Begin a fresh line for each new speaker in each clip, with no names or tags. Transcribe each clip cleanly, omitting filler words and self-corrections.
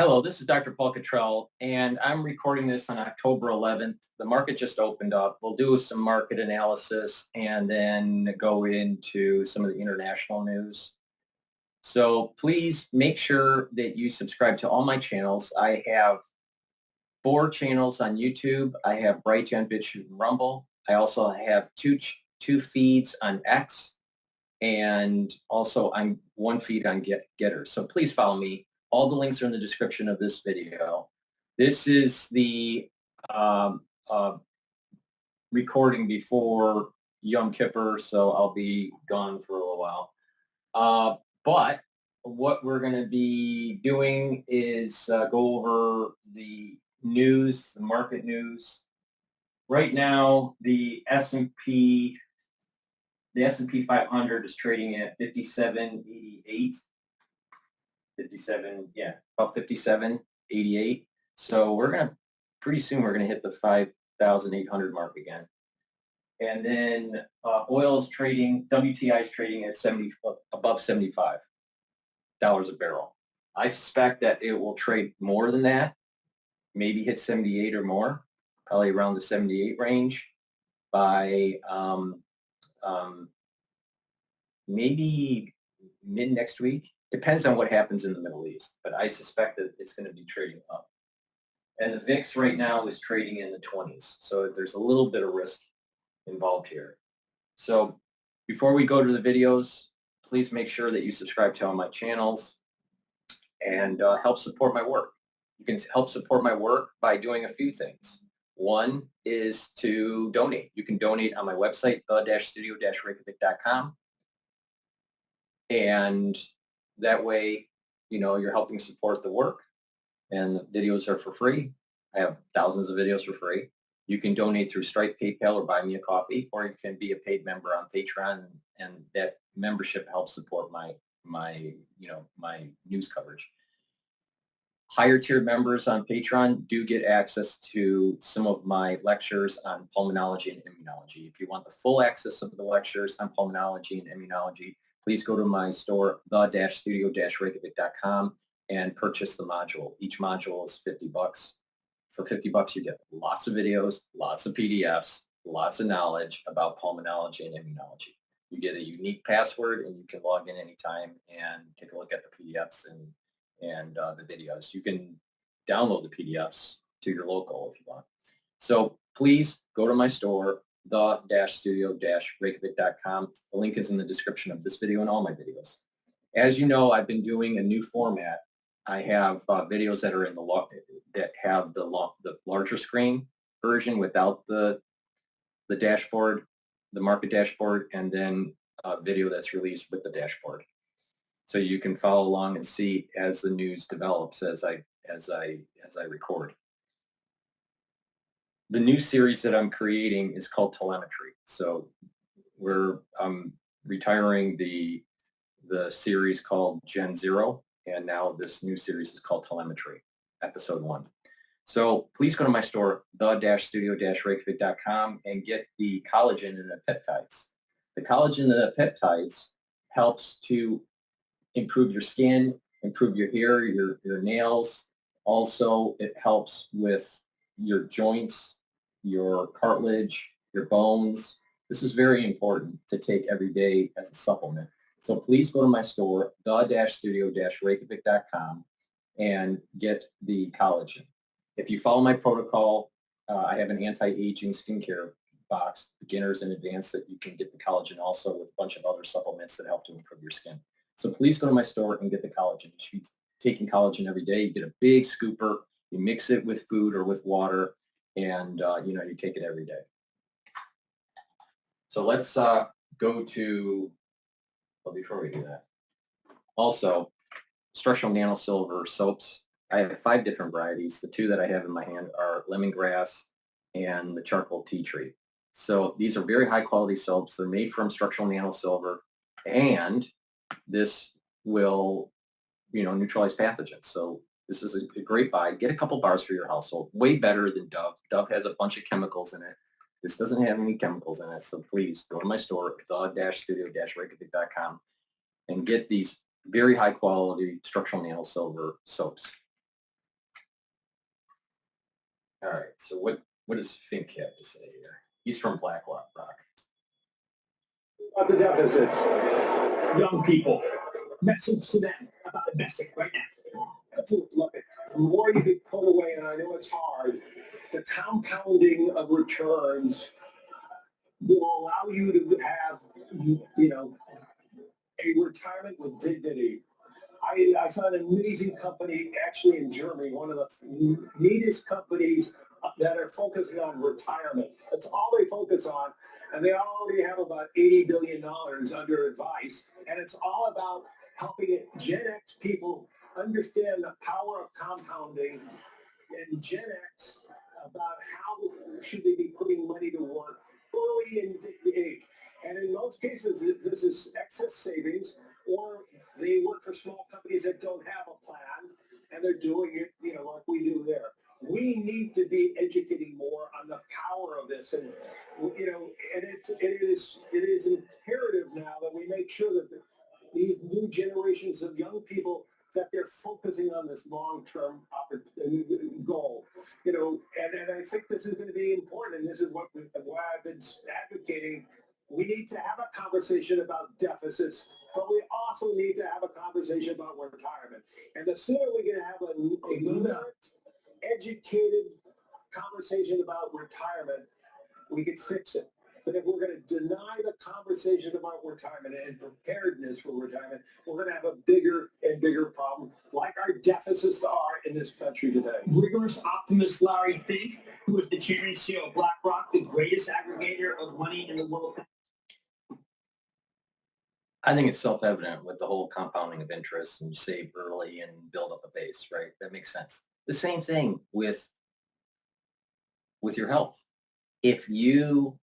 Hello, this is Dr. Paul Cottrell, and I'm recording this on October 11th. The market just opened up. We'll do some market analysis and then go into some of the international news. So please make sure that you subscribe to all my channels. I have 4 channels on YouTube. I have Brighteon, Bitchute, and Rumble. I also have two feeds on X, and also I'm one feed on GETTR. So please follow me. All the links are in the description of this video. This is the um, uh, recording before Yom Kippur, so I'll be gone for a little while. But what we're going to be doing is go over the news, the market news. Right now, the S&P 500 is trading at 57.88. 57, yeah, about 57.88. So pretty soon we're gonna hit the 5,800 mark again. And then oil is trading, WTI is trading at above $75 a barrel. I suspect that it will trade more than that, maybe hit 78 or more, probably around the 78 range by maybe mid next week. Depends on what happens in the Middle East, but I suspect that it's going to be trading up. And the VIX right now is trading in the 20s, so there's a little bit of risk involved here. So before we go to the videos, please make sure that you subscribe to all my channels and help support my work. You can help support my work by doing a few things. One is to donate. You can donate on my website, the-studio-reykjavik.com. And that way, you're helping support the work, and the videos are for free. I have thousands of videos for free. You can donate through Stripe, PayPal, or buy me a coffee, or you can be a paid member on Patreon, and that membership helps support my news coverage. Higher tier members on Patreon do get access to some of my lectures on pulmonology and immunology. If you want the full access of the lectures on pulmonology and immunology, please go to my store, the-studio-reykjavik.com, and purchase the module. Each module is $50. For $50, you get lots of videos, lots of PDFs, lots of knowledge about pulmonology and immunology. You get a unique password, and you can log in anytime and take a look at the PDFs and the videos. You can download the PDFs to your local if you want. So please go to my store, the-studio-reykjavik.com. The link is in the description of this video and all my videos. As you know, I've been doing a new format. I have videos that are that have the larger screen version without the dashboard, the market dashboard, and then a video that's released with the dashboard. So you can follow along and see as the news develops as I record. The new series that I'm creating is called Telemetry. So I'm retiring the series called Gen 0, and now this new series is called Telemetry, Episode 1. So please go to my store, the-studio-reykjavik.com, and get the collagen and the peptides. The collagen and the peptides helps to improve your skin, improve your hair, your nails. Also, it helps with your joints, your cartilage, your bones. This is very important to take every day as a supplement. So please go to my store, the-studio-reykjavik.com, and get the collagen. If you follow my protocol, I have an anti-aging skincare box, beginners and advanced, that you can get the collagen also with a bunch of other supplements that help to improve your skin. So please go to my store and get the collagen. You should be taking collagen every day. You get a big scooper, you mix it with food or with water, and you take it every day. So let's go to, well, before we do that, also structural nanosilver soaps. I have 5 different varieties. The 2 that I have in my hand are lemongrass and the charcoal tea tree. So these are very high quality soaps. They're made from structural nanosilver, and this will, neutralize pathogens. So this is a great buy. Get a couple bars for your household. Way better than Dove. Dove has a bunch of chemicals in it. This doesn't have any chemicals in it. So please go to my store, the-studio-reykjavik.com, and get these very high quality structural nanosilver soaps. All right. So what does Fink have to say here? He's from BlackRock.
About the deficits. Young people, message to them about investing right now. Look, the more you can put away, and I know it's hard, the compounding of returns will allow you to have, a retirement with dignity. I saw an amazing company actually in Germany, one of the neatest companies that are focusing on retirement. That's all they focus on. And they already have about $80 billion under advice. And it's all about helping Gen X people understand the power of compounding and Gen X about how should they be putting money to work early in the age. And in most cases, this is excess savings, or they work for small companies that don't have a plan, and they're doing it, like we do there. We need to be educating more on the power of this, and and it is imperative now that we make sure that these new generations of young people that they're focusing on this long-term goal, and I think this is going to be important, and this is why I've been advocating. We need to have a conversation about deficits, but we also need to have a conversation about retirement. And the sooner we can have a merit, educated conversation about retirement, we can fix it. But if we're going to deny the conversation about retirement and preparedness for retirement, we're going to have a bigger and bigger problem, like our deficits are in this country today. Rigorous optimist Larry Fink, who is the chairman and CEO of BlackRock, the greatest aggregator of money in the world.
I think it's self-evident with the whole compounding of interest and you save early and build up a base, right? That makes sense. The same thing with your health. If you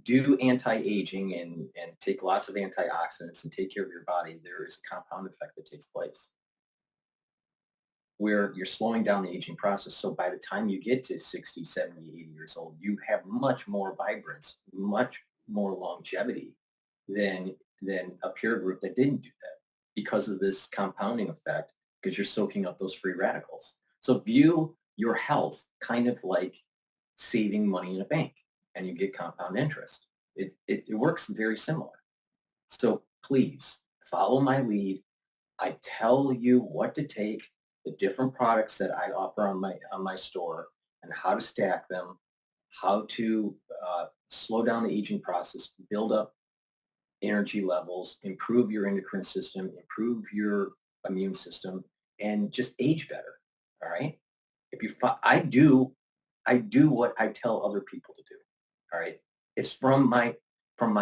do anti-aging and take lots of antioxidants and take care of your body, there is a compound effect that takes place where you're slowing down the aging process. So by the time you get to 60, 70, 80 years old, you have much more vibrance, much more longevity than a peer group that didn't do that because of this compounding effect, because you're soaking up those free radicals. So view your health kind of like saving money in a bank, and you get compound interest. It works very similar. So please follow my lead. I tell you what to take, the different products that I offer on my store, and how to stack them, how to slow down the aging process, build up energy levels, improve your endocrine system, improve your immune system, and just age better. All right. If you, I do what I tell other people to do. All right. It's from my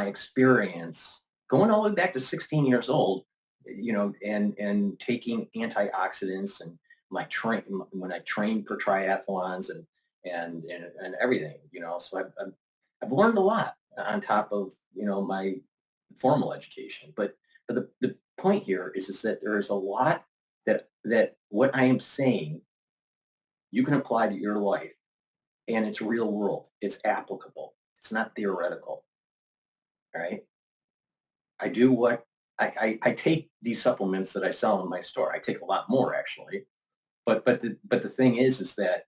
experience going all the way back to 16 years old, and taking antioxidants and when I trained for triathlons and everything, so I've learned a lot on top of, my formal education. But the point here is that there is a lot that what I am saying you can apply to your life, and it's real world. It's applicable. It's not theoretical. All right. I do what I take these supplements that I sell in my store. I take a lot more actually. But the thing is that,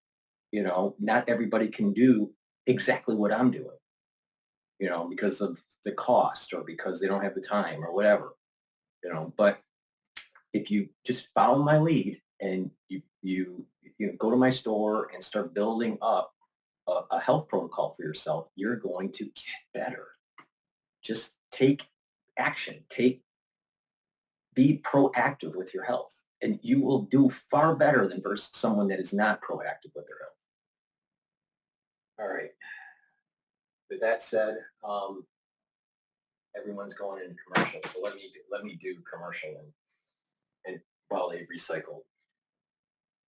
not everybody can do exactly what I'm doing, because of the cost or because they don't have the time or whatever, but if you just follow my lead and you go to my store and start building up a health protocol for yourself, you're going to get better. Just take action. Be proactive with your health, and you will do far better than versus someone that is not proactive with their health. All right. With that said, everyone's going into commercial, so let me do commercial and while they recycle.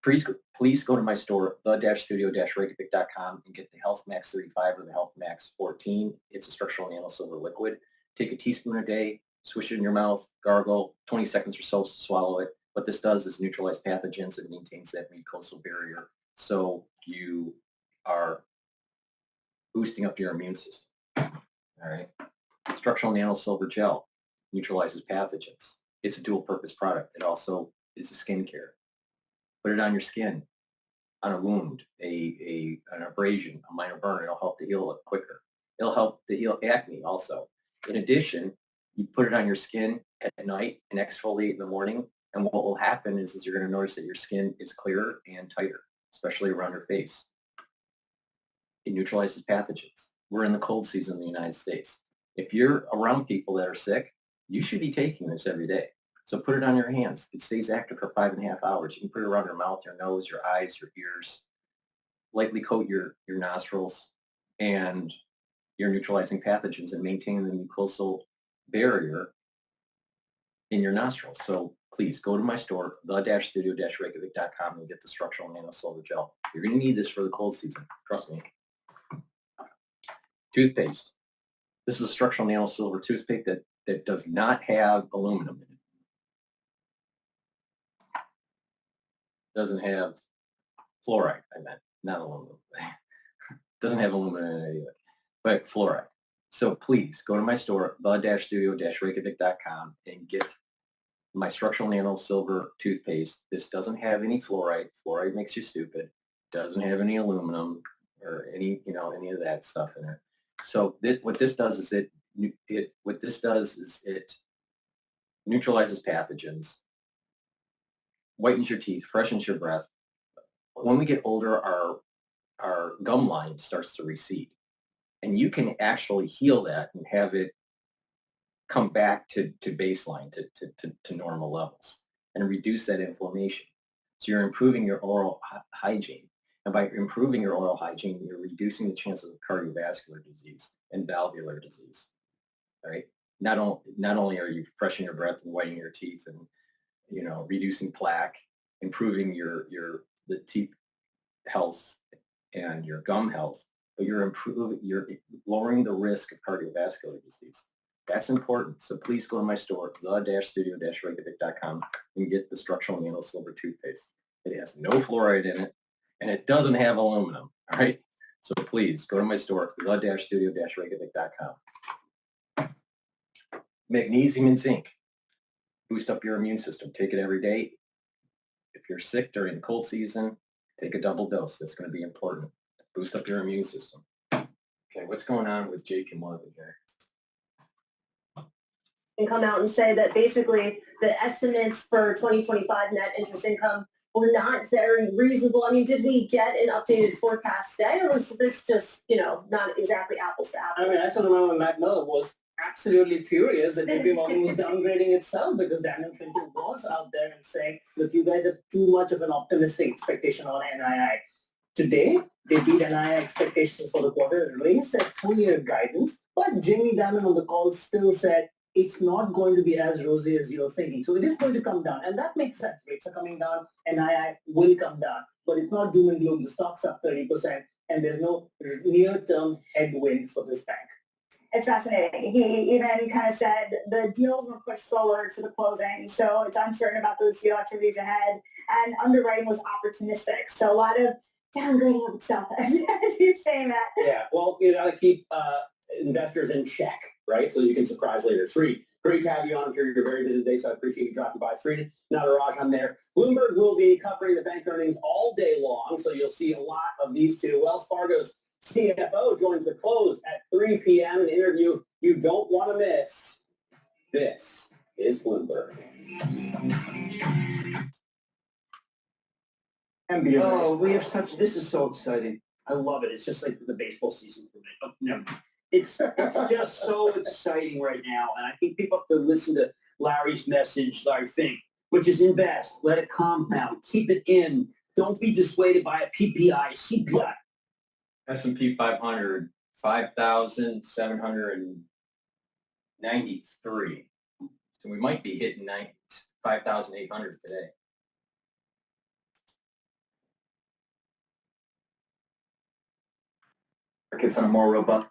Please go to my store, the-studio-reykjavik.com, and get the Health Max 35 or the Health Max 14. It's a structural nano silver liquid. Take a teaspoon a day, swish it in your mouth, gargle, 20 seconds or so to swallow it. What this does is neutralize pathogens. It maintains that mucosal barrier. So you are boosting up your immune system. All right. Structural nano silver gel neutralizes pathogens. It's a dual purpose product. It also is a skincare. Put it on your skin. on a wound, an abrasion, a minor burn. It'll help to heal it quicker. It'll help to heal acne also. In addition, you put it on your skin at night and exfoliate in the morning. And what will happen is you're going to notice that your skin is clearer and tighter, especially around your face. It neutralizes pathogens. We're in the cold season in the United States. If you're around people that are sick, you should be taking this every day. So put it on your hands. It stays active for 5.5 hours. You can put it around your mouth, your nose, your eyes, your ears. Lightly coat your nostrils, and you're neutralizing pathogens and maintaining the mucosal barrier in your nostrils. So please go to my store, the-studio-reykjavik.com, and get the structural nano silver gel. You're going to need this for the cold season. Trust me. Toothpaste. This is a structural nano silver toothpaste that does not have aluminum in it. Doesn't have fluoride, I meant, not aluminum. Doesn't have aluminum in it either, but fluoride. So please go to my store, the-studio-reykjavik.com, and get my structural nano silver toothpaste. This doesn't have any fluoride. Fluoride makes you stupid. Doesn't have any aluminum or any of that stuff in it. So what this does is it neutralizes pathogens, whitens your teeth, freshens your breath. When we get older, our gum line starts to recede, and you can actually heal that and have it come back to baseline, to normal levels, and reduce that inflammation. So you're improving your oral hygiene. And by improving your oral hygiene, you're reducing the chances of cardiovascular disease and valvular disease. All right. Not only are you freshening your breath and whitening your teeth and reducing plaque, improving the teeth health and your gum health, but you're lowering the risk of cardiovascular disease. That's important. So please go to my store, the-studio-reykjavik.com, and get the structural nano silver toothpaste. It has no fluoride in it, and it doesn't have aluminum. All right. So please go to my store, the-studio-reykjavik.com. Magnesium and zinc. Boost up your immune system. Take it every day. If you're sick during the cold season, take a double dose. That's going to be important. Boost up your immune system. Okay, what's going on with JP Morgan here?
And come out and say that basically the estimates for 2025 net interest income were not very reasonable. I mean, did we get an updated forecast today, or was this just, not exactly apples to apples?
I mean, I still remember Matt Miller was absolutely furious that JP Morgan was downgrading itself because Daniel Finkel was out there and saying, look, you guys have too much of an optimistic expectation on NII. Today, they beat NII expectations for the quarter, raised their full-year guidance, but Jamie Dimon on the call still said it's not going to be as rosy as you're thinking. So it is going to come down, and that makes sense. Rates are coming down, NII will come down, but it's not doom and gloom. The stock's up 30%, and there's no near-term headwind for this bank.
It's fascinating. He even kind of said the deals were pushed forward to the closing, so it's uncertain about those deal activities ahead, and underwriting was opportunistic. So a lot of downgrading of itself as he's saying that.
Yeah, well, you got to keep investors in check, right? So you can surprise later. Sri, great to have you on. I'm sure you're very busy today, so I appreciate you dropping by. Sri, Nataraj, I'm there. Bloomberg will be covering the bank earnings all day long, so you'll see a lot of these two. Wells Fargo's CFO joins the close at 3 p.m. An interview you don't want to miss. This is Bloomberg.
Oh, we have this is so exciting. I love it. It's just like the baseball season for me. Oh, no. It's just so exciting right now. And I think people have to listen to Larry's message, Larry Fink, which is invest, let it compound, keep it in. Don't be dissuaded by a PPI, CPI.
S&P 500, 5,793. So we might be hitting 5,800 today.
Markets on a more robust.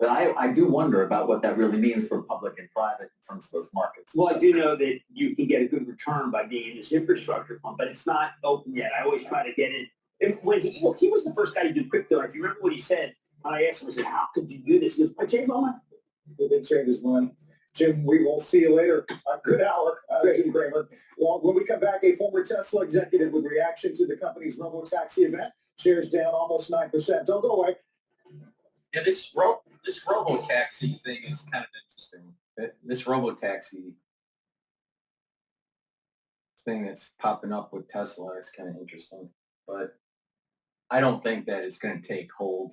But I do wonder about what that really means for public and private in terms of those markets.
Well, I do know that you can get a good return by being in this infrastructure fund, but it's not open yet. I always try to get in. And when he was the first guy to do crypto. If you remember what he said, I asked him, I said, how could you do this? He goes, I changed my mind.
The big trade is one. Jim, we will see you later. Good hour, Jim Kramer. Well, when we come back, a former Tesla executive with reaction to the company's robo-taxi event. Shares down almost 9%. Don't go away.
Yeah, this robo-taxi thing is kind of interesting. This robo-taxi thing that's popping up with Tesla is kind of interesting, but I don't think that it's going to take hold.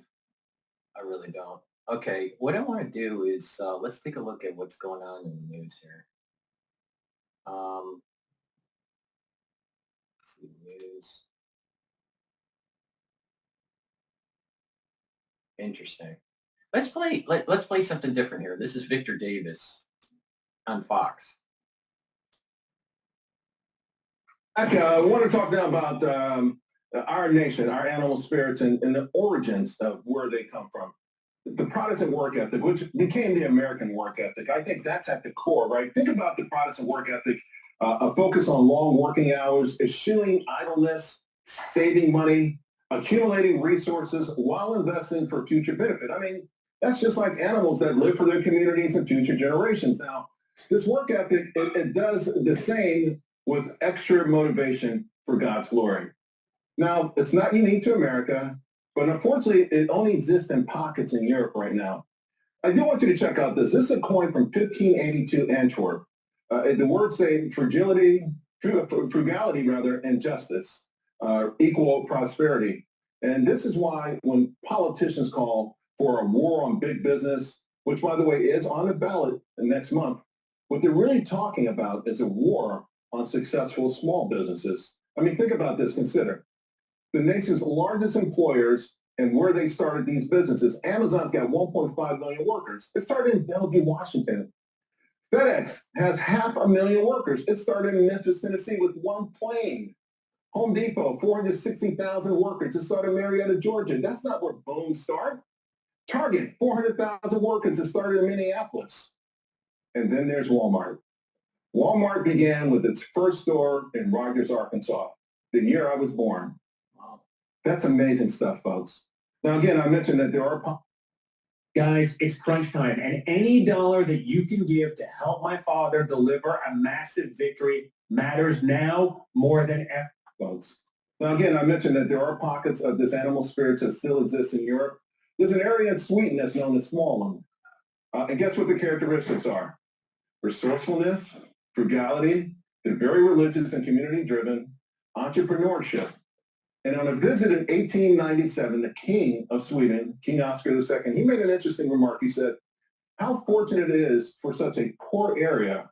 I really don't. Okay, what I want to do is let's take a look at what's going on in the news here. Let's see news. Interesting. Let's play something different here. This is Victor Davis on Fox.
Okay, I want to talk now about our nation, our animal spirits, and the origins of where they come from. The Protestant work ethic, which became the American work ethic, I think that's at the core, right? Think about the Protestant work ethic, a focus on long working hours, eschewing idleness, saving money, accumulating resources while investing for future benefit. I mean, that's just like animals that live for their communities and future generations. Now, this work ethic, it does the same with extra motivation for God's glory. Now, it's not unique to America, but unfortunately, it only exists in pockets in Europe right now. I do want you to check out this. This is a coin from 1582 Antwerp. The words say frugality, and justice equal prosperity. And this is why when politicians call for a war on big business, which, by the way, is on the ballot next month, what they're really talking about is a war on successful small businesses. I mean, think about this. Consider the nation's largest employers and where they started these businesses. Amazon's got 1.5 million workers. It started in Bellevue, Washington. FedEx has 500,000 workers. It started in Memphis, Tennessee with one plane. Home Depot, 460,000 workers. It started in Marietta, Georgia. That's not where Boom started. Target, 400,000 workers. It started in Minneapolis. And then there's Walmart. Walmart began with its first store in Rogers, Arkansas, the year I was born. Wow. That's amazing stuff, folks. Now, again, I mentioned that there are...
Guys, it's crunch time, and any dollar that you can give to help my father deliver a massive victory matters now more than ever,
folks. Now, again, I mentioned that there are pockets of this animal spirits that still exist in Europe. There's an area in Sweden that's known as Småland. And guess what the characteristics are? Resourcefulness, frugality, they're very religious and community-driven, entrepreneurship. And on a visit in 1897, the King of Sweden, King Oscar II, he made an interesting remark. He said, how fortunate it is for such a poor area,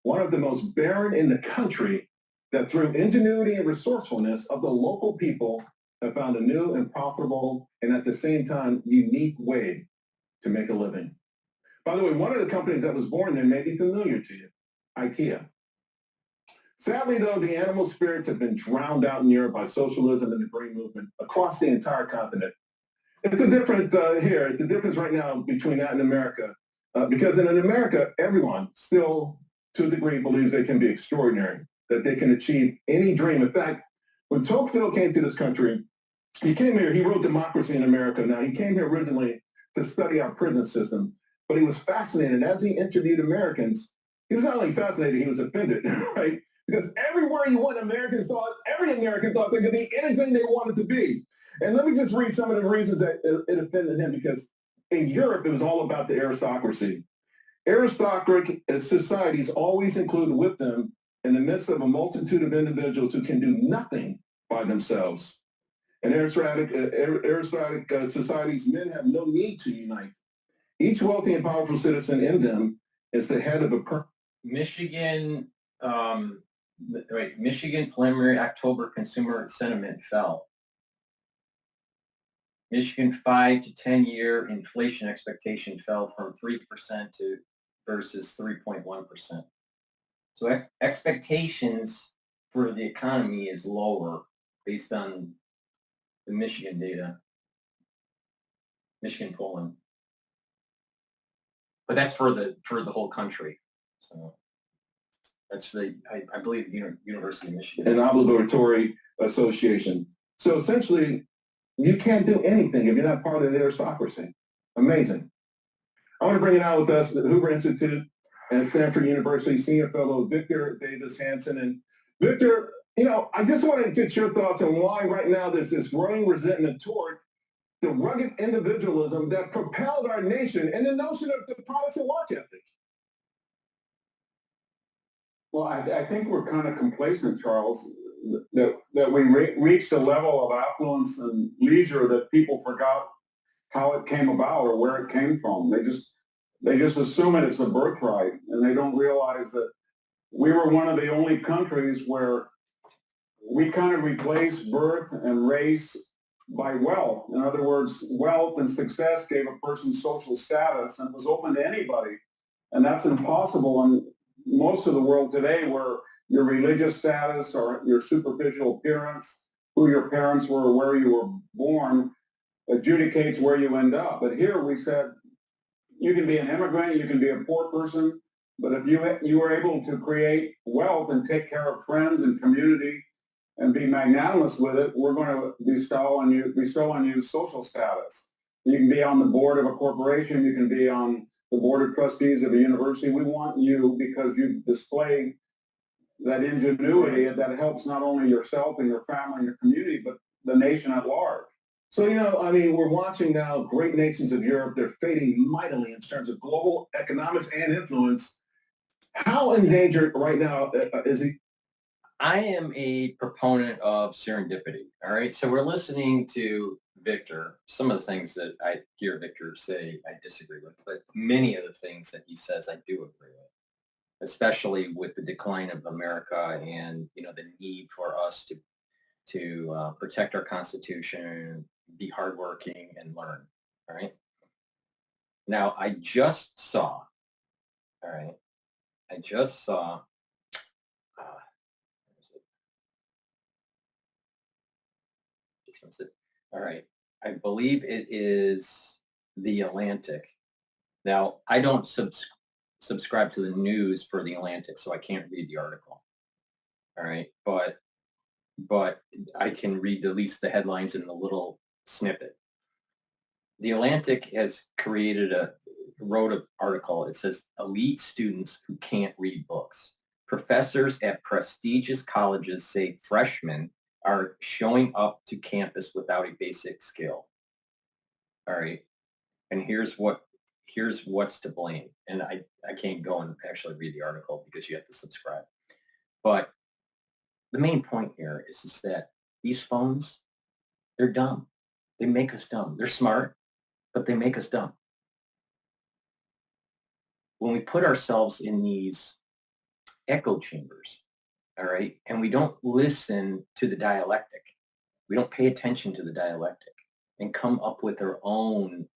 one of the most barren in the country, that through ingenuity and resourcefulness of the local people have found a new and profitable and at the same time unique way to make a living. By the way, one of the companies that was born there may be familiar to you, IKEA. Sadly, though, the animal spirits have been drowned out in Europe by socialism and the Green Movement across the entire continent. It's a different here. It's a difference right now between that and America. Because in America, everyone still, to a degree, believes they can be extraordinary, that they can achieve any dream. In fact, when Tocqueville came to this country, he came here, he wrote Democracy in America. Now, he came here originally to study our prison system, but he was fascinated. As he interviewed Americans, he was not only fascinated, he was offended, right? Because everywhere he went, every American thought they could be anything they wanted to be. And let me just read some of the reasons that it offended him, because in Europe, it was all about the aristocracy. Aristocratic societies always include with them, in the midst of a multitude of individuals who can do nothing by themselves. In aristocratic societies, men have no need to unite. Each wealthy and powerful citizen in them is the head of a...
Michigan preliminary October consumer sentiment fell. Michigan 5 to 10 year inflation expectation fell from 3% to versus 3.1%. So expectations for the economy is lower based on the Michigan data, Michigan polling. But that's for the whole country. So that's I believe University of Michigan.
An obligatory association. So essentially, you can't do anything if you're not part of the aristocracy. Amazing. I want to bring it out with us, the Hoover Institute. and Stanford University Senior Fellow Victor Davis Hanson. And Victor, I just want to get your thoughts on why right now there's this growing resentment toward the rugged individualism that propelled our nation and the notion of the Protestant work ethic.
Well, I think we're kind of complacent, Charles, that we reached a level of affluence and leisure that people forgot how it came about or where it came from. They just assume it's a birthright, and they don't realize that we were one of the only countries where we kind of replaced birth and race by wealth. In other words, wealth and success gave a person social status and was open to anybody. And that's impossible in most of the world today, where your religious status or your superficial appearance, who your parents were, or where you were born, adjudicates where you end up. But here we said, you can be an immigrant, you can be a poor person, but if you were able to create wealth and take care of friends and community and be magnanimous with it, we're going to bestow on you social status. You can be on the board of a corporation, you can be on the board of trustees of a university. We want you because you display that ingenuity that helps not only yourself and your family and your community, but the nation at large.
So, we're watching now great nations of Europe, they're fading mightily in terms of global economics and influence. How endangered right now is he?
I am a proponent of serendipity. All right. So we're listening to Victor. Some of the things that I hear Victor say, I disagree with, but many of the things that he says, I do agree with, especially with the decline of America and, the need for us to protect our Constitution, be hardworking, and learn. All right. Now, I just saw, where is it? Just one second. All right. I believe it is The Atlantic. Now, I don't subscribe to the news for The Atlantic, so I can't read the article. All right. But I can read at least the headlines in the little snippet. The Atlantic has wrote an article. It says, elite students who can't read books. Professors at prestigious colleges say freshmen are showing up to campus without a basic skill. All right. And here's what's to blame. And I can't go and actually read the article because you have to subscribe. But the main point here is that these phones, they're dumb. They make us dumb. They're smart, but they make us dumb. When we put ourselves in these echo chambers, all right, and we don't listen to the dialectic, we don't pay attention to the dialectic and come up with our own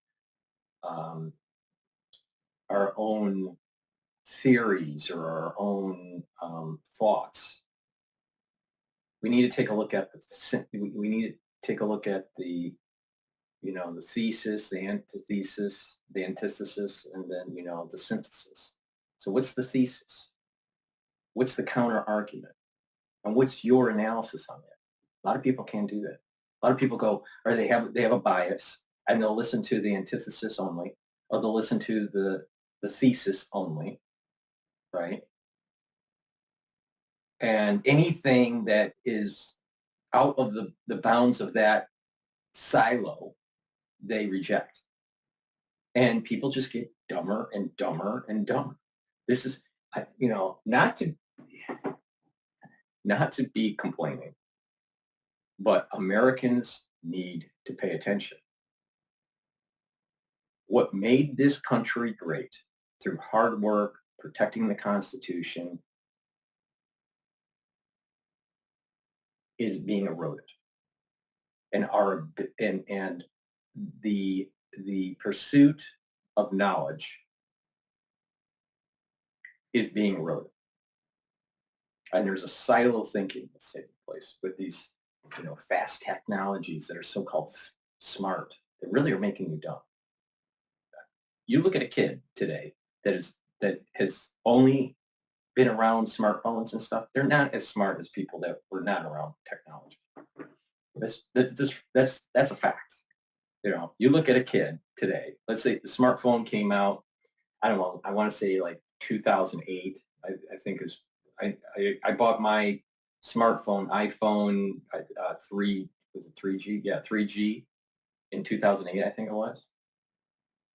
theories or our own thoughts. We need to take a look at the the thesis, the antithesis, the antithesis, and then the synthesis. So what's the thesis? What's the counter argument? And what's your analysis on that? A lot of people can't do that. A lot of people go, or they have a bias, and they'll listen to the antithesis only, or they'll listen to the thesis only, right? And anything that is out of the bounds of that silo, they reject. And people just get dumber and dumber and dumber. This is, not to be complaining, but Americans need to pay attention. What made this country great through hard work, protecting the Constitution, is being eroded. And the pursuit of knowledge is being eroded. And there's a silo thinking that's taking place with these, fast technologies that are so-called smart, that really are making you dumb. You look at a kid today that has only been around smartphones and stuff. They're not as smart as people that were not around technology. That's a fact. You look at a kid today. Let's say the smartphone came out, I don't know, I want to say like 2008, I think is, I bought my smartphone, iPhone 3, was it 3G? Yeah, 3G in 2008, I think it was.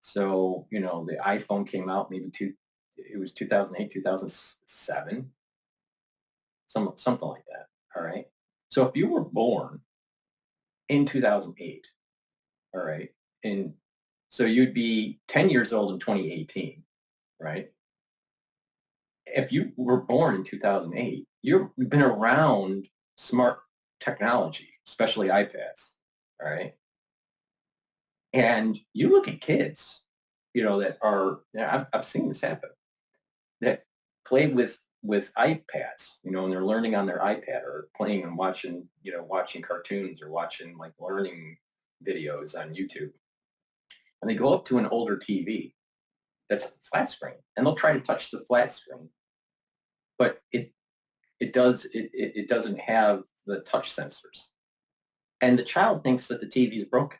So, you know, the iPhone came out it was 2008, 2007, something like that. All right. So if you were born in 2008, all right, and so you'd be 10 years old in 2018, right? If you were born in 2008, you've been around smart technology, especially iPads, all right? And you look at kids, you know, that are, I've seen this happen, that play with iPads, you know, and they're learning on their iPad or playing and watching, you know, watching cartoons or watching like learning videos on YouTube. And they go up to an older TV that's flat screen and they'll try to touch the flat screen, but it doesn't have the touch sensors. And the child thinks that the TV is broken.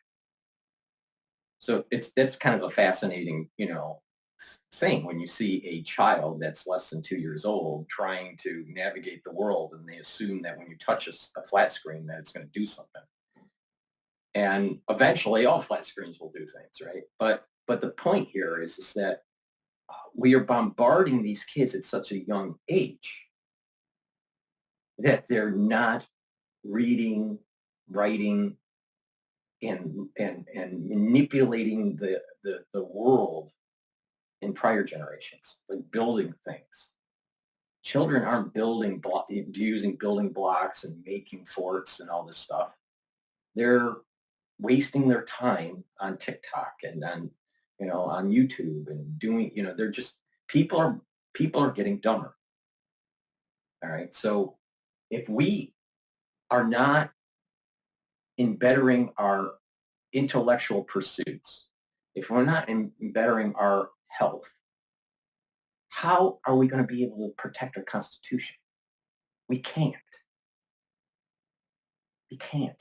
So that's kind of a fascinating, you know, thing when you see a child that's less than 2 years old trying to navigate the world, and they assume that when you touch a flat screen that it's going to do something. And eventually, all flat screens will do things, right? But the point here is that we are bombarding these kids at such a young age that they're not reading, writing, and manipulating the world in prior generations, like building things. Children aren't using building blocks and making forts and all this stuff. They're wasting their time on TikTok and on, you know, on YouTube and doing, you know, they're just, people are getting dumber. All right. So if we are not in bettering our intellectual pursuits, if we're not in bettering our health, how are we going to be able to protect our Constitution? We can't. We can't.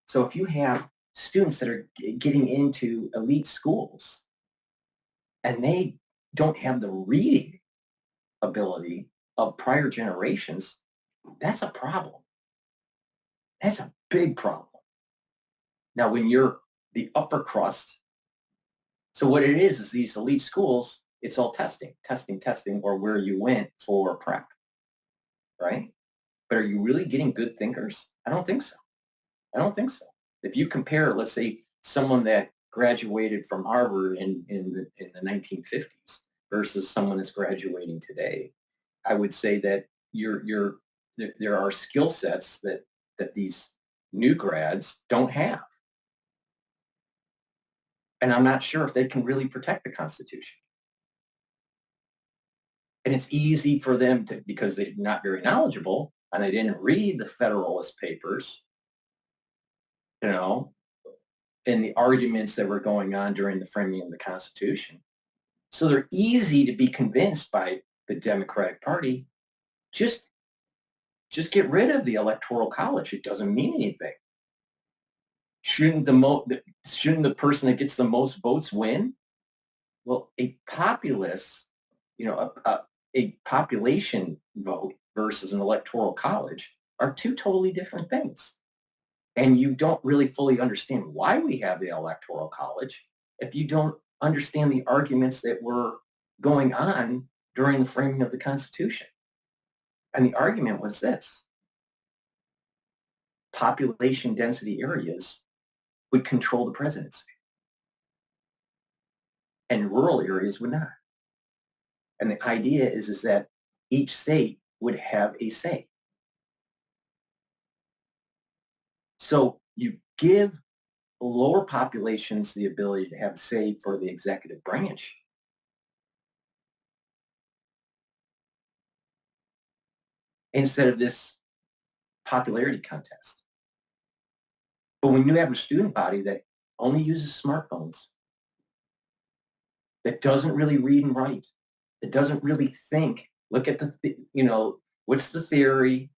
So if you have students that are getting into elite schools and they don't have the reading ability of prior generations, that's a problem. That's a big problem. Now, when you're the upper crust, so what it is these elite schools, it's all testing, or where you went for prep, right? But are you really getting good thinkers? I don't think so. I don't think so. If you compare, let's say, someone that graduated from Harvard in the 1950s versus someone that's graduating today, I would say that there are skill sets that these new grads don't have. And I'm not sure if they can really protect the Constitution. And it's easy for them to, because they're not very knowledgeable and they didn't read the Federalist Papers, you know, and the arguments that were going on during the framing of the Constitution. So they're easy to be convinced by the Democratic Party. Just get rid of the Electoral College. It doesn't mean anything. Shouldn't the person that gets the most votes win? Well, a populace, you know, a population vote versus an Electoral College are two totally different things. And you don't really fully understand why we have the Electoral College if you don't understand the arguments that were going on during the framing of the Constitution. And the argument was this: population density areas would control the presidency, and rural areas would not. And the idea is that each state would have a say. So you give lower populations the ability to have say for the executive branch. Instead of this popularity contest. But when you have a student body that only uses smartphones, that doesn't really read and write, that doesn't really think, look at you know, what's the theory,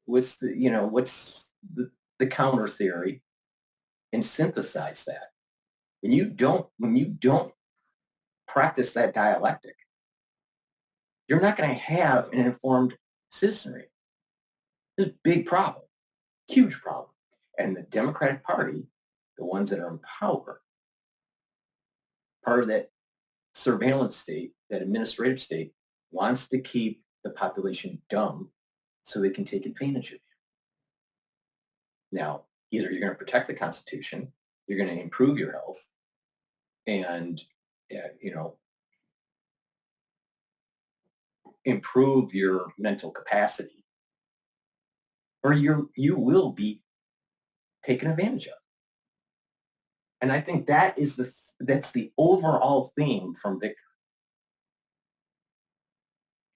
what's the counter theory, and synthesize that. When you don't practice that dialectic, you're not going to have an informed citizenry. It's a big problem, huge problem. And the Democratic Party, the ones that are in power, part of that surveillance state, that administrative state, wants to keep the population dumb so they can take advantage of you. Now, either you're going to protect the Constitution, you're going to improve your health, and improve your mental capacity, or you will be taken advantage of. And I think that's the overall theme from Victor.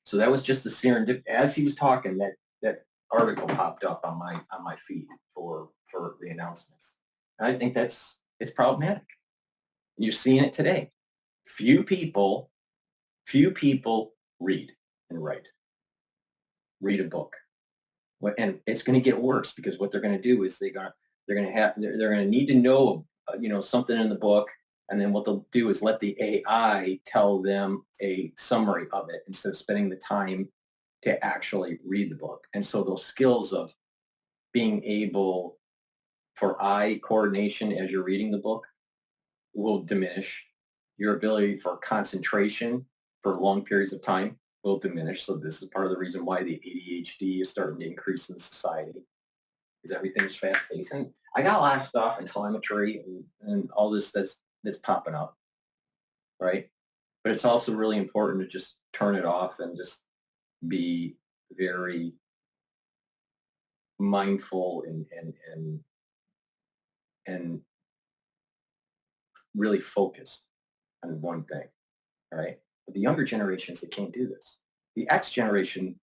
So that was just the serendipity. As he was talking, that article popped up on my feed for the announcements. And I think it's problematic. You're seeing it today. Few people read and write. Read a book. And it's going to get worse, because what they're going to do is they're going to need to know something in the book, and then what they'll do is let the AI tell them a summary of it instead of spending the time to actually read the book. And so those skills of being able for eye coordination as you're reading the book will diminish. Your ability for concentration for long periods of time will diminish. So this is part of the reason why the ADHD is starting to increase in society, because everything's fast-paced. And I got a lot of stuff in telemetry and all this that's popping up, right? But it's also really important to just turn it off and just be very mindful and really focused on one thing, all right? But the younger generations, they can't do this. The X generation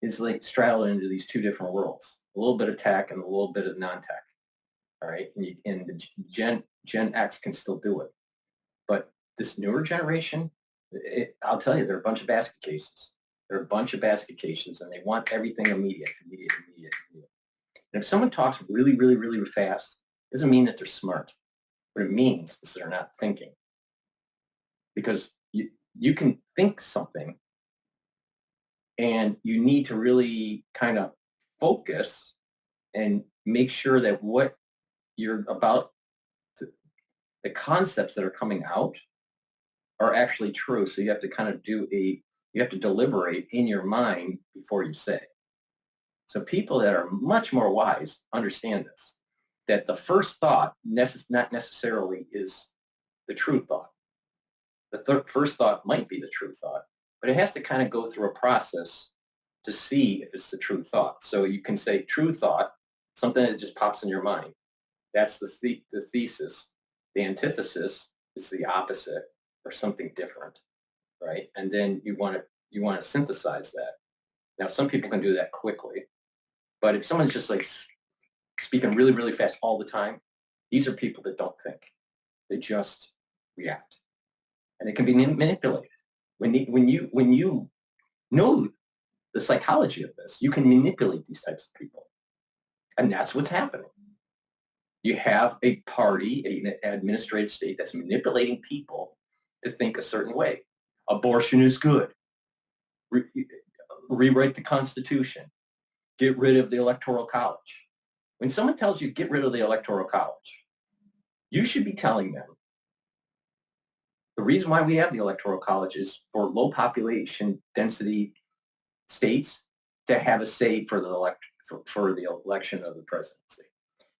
is like straddled into these two different worlds, a little bit of tech and a little bit of non-tech, all right? And the Gen X can still do it. But this newer generation, I'll tell you, they're a bunch of basket cases. They're a bunch of basket cases, and they want everything immediate. And if someone talks really, really, really fast, it doesn't mean that they're smart. What it means is they're not thinking. Because you can think something, and you need to really kind of focus and make sure that what you're about, the concepts that are coming out are actually true. So you have to kind of you have to deliberate in your mind before you say. So people that are much more wise understand this, that the first thought not necessarily is the true thought. The first thought might be the true thought, but it has to kind of go through a process to see if it's the true thought. So you can say true thought, something that just pops in your mind. That's the thesis. The antithesis is the opposite or something different, right? And then you want to synthesize that. Now, some people can do that quickly, but if someone's just like speaking really, really fast all the time, these are people that don't think. They just react. And it can be manipulated. When you know the psychology of this, you can manipulate these types of people. And that's what's happening. You have a party, an administrative state that's manipulating people to think a certain way. Abortion is good. Rewrite the Constitution. Get rid of the Electoral College. When someone tells you get rid of the Electoral College, you should be telling them the reason why we have the Electoral College is for low population density states to have a say for the election of the presidency.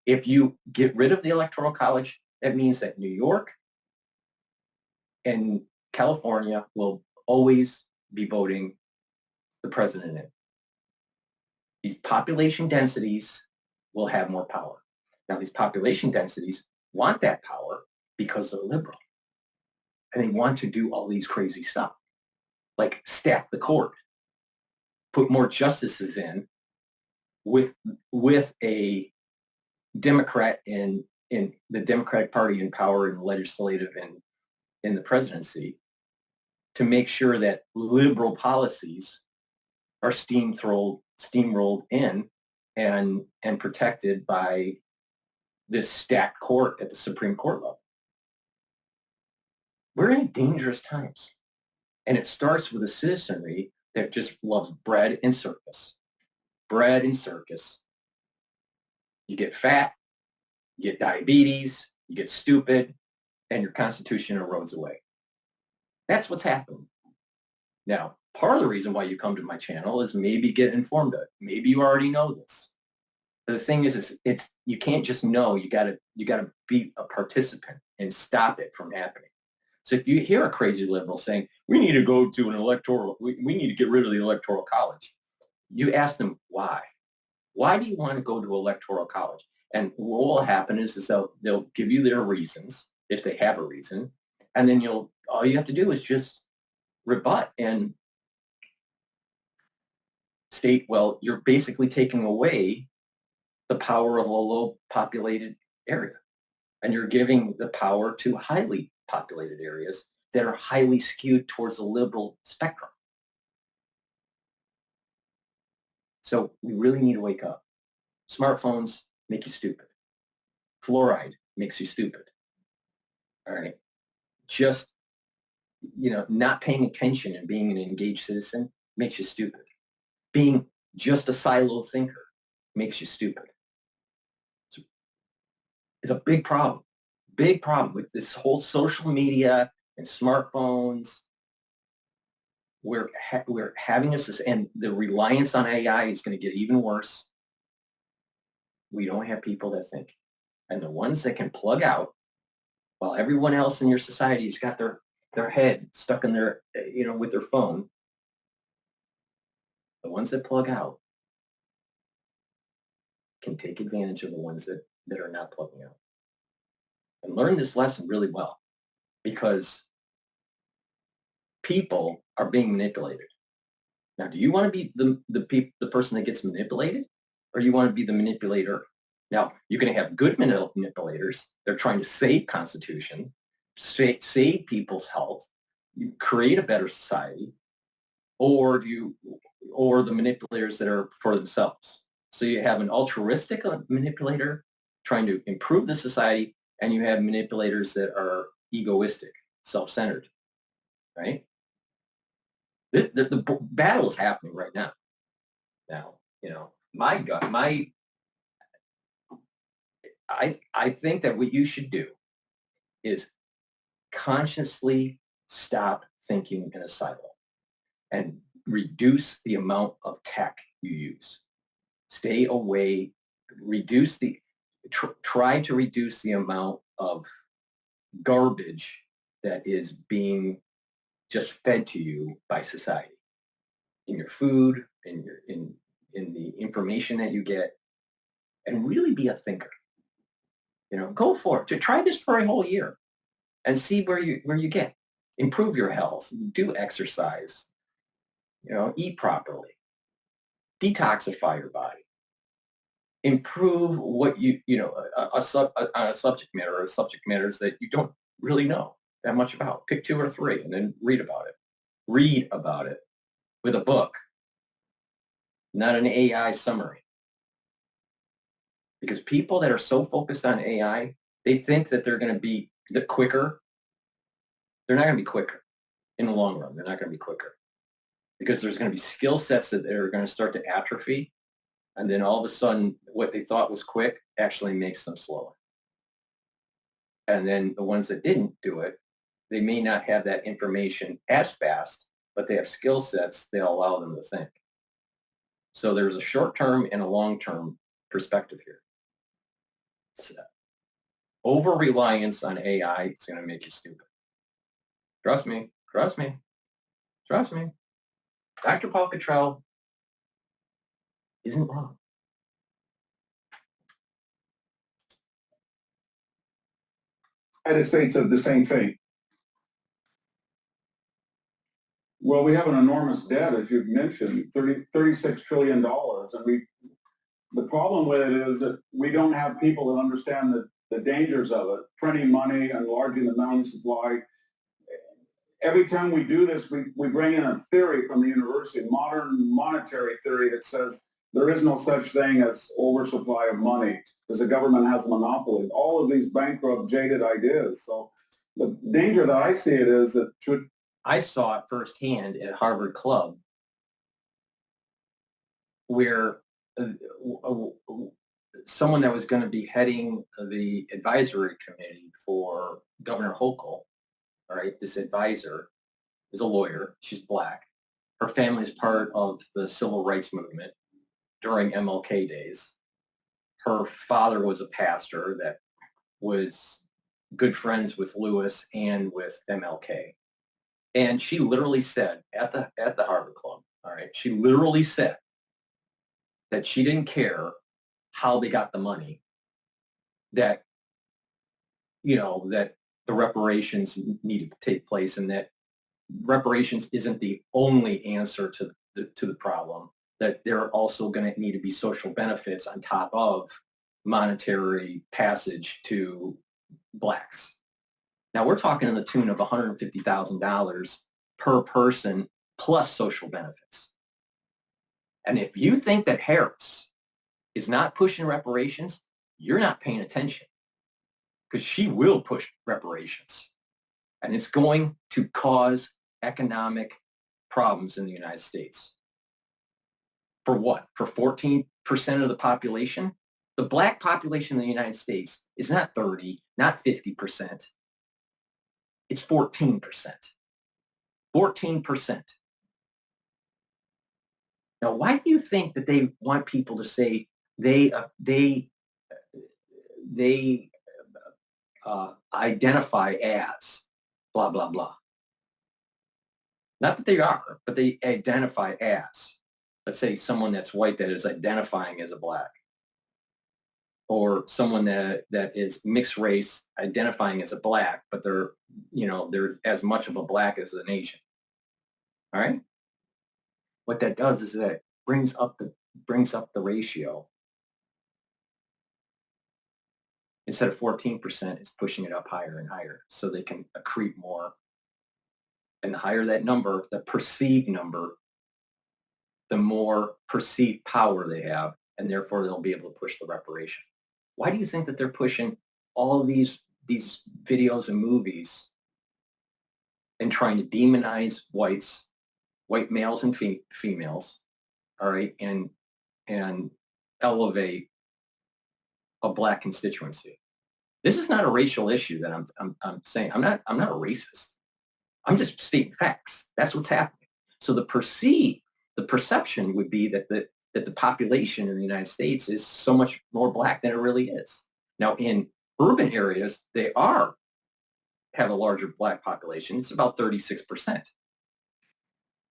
If you get rid of the Electoral College, that means that New York and California will always be voting the president in. These population densities will have more power. Now, these population densities want that power because they're liberal. And they want to do all these crazy stuff, like stack the court, put more justices in with a Democrat in the Democratic Party in power in legislative and in the presidency, to make sure that liberal policies are steamrolled in and protected by this stacked court at the Supreme Court level. We're in dangerous times. And it starts with a citizenry that just loves bread and circus. Bread and circus. You get fat, you get diabetes, you get stupid, and your constitution erodes away. That's what's happening. Now, part of the reason why you come to my channel is maybe get informed of it. Maybe you already know this. But the thing is it's you can't just know. You gotta be a participant and stop it from happening. So if you hear a crazy liberal saying, we need to go to an electoral, we need to get rid of the electoral college, you ask them why. Why do you want to go to electoral college? And what will happen is they'll give you their reasons, if they have a reason, and then all you have to do is just rebut and state, well, you're basically taking away the power of a low populated area. And you're giving the power to highly populated areas that are highly skewed towards the liberal spectrum. So we really need to wake up. Smartphones make you stupid. Fluoride makes you stupid. All right. Just, not paying attention and being an engaged citizen makes you stupid. Being just a silo thinker makes you stupid. It's a big problem with this whole social media and smartphones. We're having this, and the reliance on AI is going to get even worse. We don't have people that think. And the ones that can plug out while everyone else in your society has got their head stuck in their, with their phone, the ones that plug out can take advantage of the ones that are not plugging out. And learn this lesson really well, because people are being manipulated. Now, do you want to be the person that gets manipulated, or you want to be the manipulator? Now, you're going to have good manipulators. They're trying to save Constitution, save people's health, create a better society, or the manipulators that are for themselves. So you have an altruistic manipulator trying to improve the society, and you have manipulators that are egoistic, self-centered, right? The battle is happening right now. Now, I think that what you should do is consciously stop thinking in a silo and reduce the amount of tech you use. Stay away, try to reduce the amount of garbage that is being just fed to you by society in your food, in the information that you get, and really be a thinker. Go for it. To try this for a whole year and see where you get. Improve your health, do exercise, eat properly, detoxify your body, improve what a subject matters that you don't really know that much about. Pick 2 or 3 and then read about it. Read about it with a book, not an AI summary. Because people that are so focused on AI, they think that they're going to be quicker. They're not going to be quicker in the long run. They're not going to be quicker because there's going to be skill sets that are going to start to atrophy. And then all of a sudden, what they thought was quick actually makes them slower. And then the ones that didn't do it, they may not have that information as fast, but they have skill sets that allow them to think. So there's a short-term and a long-term perspective here. Over-reliance on AI is going to make you stupid. Trust me. Trust me. Trust me. Dr. Paul Cottrell isn't wrong.
United States of the same fate.
Well, we have an enormous debt, as you've mentioned, $36 trillion. And the problem with it is that we don't have people that understand the dangers of it, printing money, enlarging the money supply. Every time we do this, we bring in a theory from the university, modern monetary theory that says there is no such thing as oversupply of money because the government has a monopoly. All of these bankrupt, jaded ideas. So the danger that I see it is that
I saw it firsthand at Harvard Club where someone that was going to be heading the advisory committee for Governor Hochul, all right, this advisor is a lawyer. She's black. Her family is part of the civil rights movement during MLK days. Her father was a pastor that was good friends with Lewis and with MLK. And she literally said at the Harvard Club, all right, she literally said that she didn't care how they got the money, that, that the reparations needed to take place and that reparations isn't the only answer to the problem, that there are also going to need to be social benefits on top of monetary passage to blacks. Now we're talking in the tune of $150,000 per person plus social benefits. And if you think that Harris is not pushing reparations, you're not paying attention, because she will push reparations. And it's going to cause economic problems in the United States. For what? For 14% of the population? The black population in the United States is not 30, not 50%. It's 14%. 14%. Now, why do you think that they want people to say they identify as blah, blah, blah? Not that they are, but they identify as. Let's say someone that's white that is identifying as a black, or someone that is mixed race identifying as a black, but they're as much of a black as an Asian. All right. What that does is that it brings up the ratio. Instead of 14%, it's pushing it up higher and higher so they can accrete more. And the higher that number, the perceived number, the more perceived power they have, and therefore they'll be able to push the reparation. Why do you think that they're pushing all of these videos and movies and trying to demonize white males and females, all right, and elevate a black constituency? This is not a racial issue that I'm saying. I'm not a racist. I'm just stating facts. That's what's happening. So the perception would be that the population in the United States is so much more black than it really is. Now, in urban areas, they have a larger black population. It's about 36%.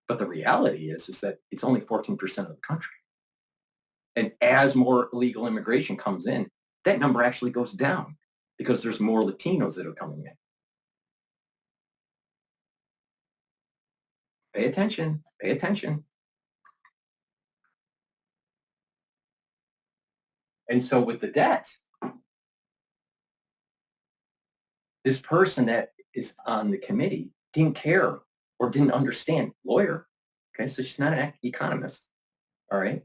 But the reality is that it's only 14% of the country. And as more illegal immigration comes in, that number actually goes down because there's more Latinos that are coming in. Pay attention. Pay attention. And so with the debt, this person that is on the committee didn't care or didn't understand. Lawyer, okay, so she's not an economist, all right?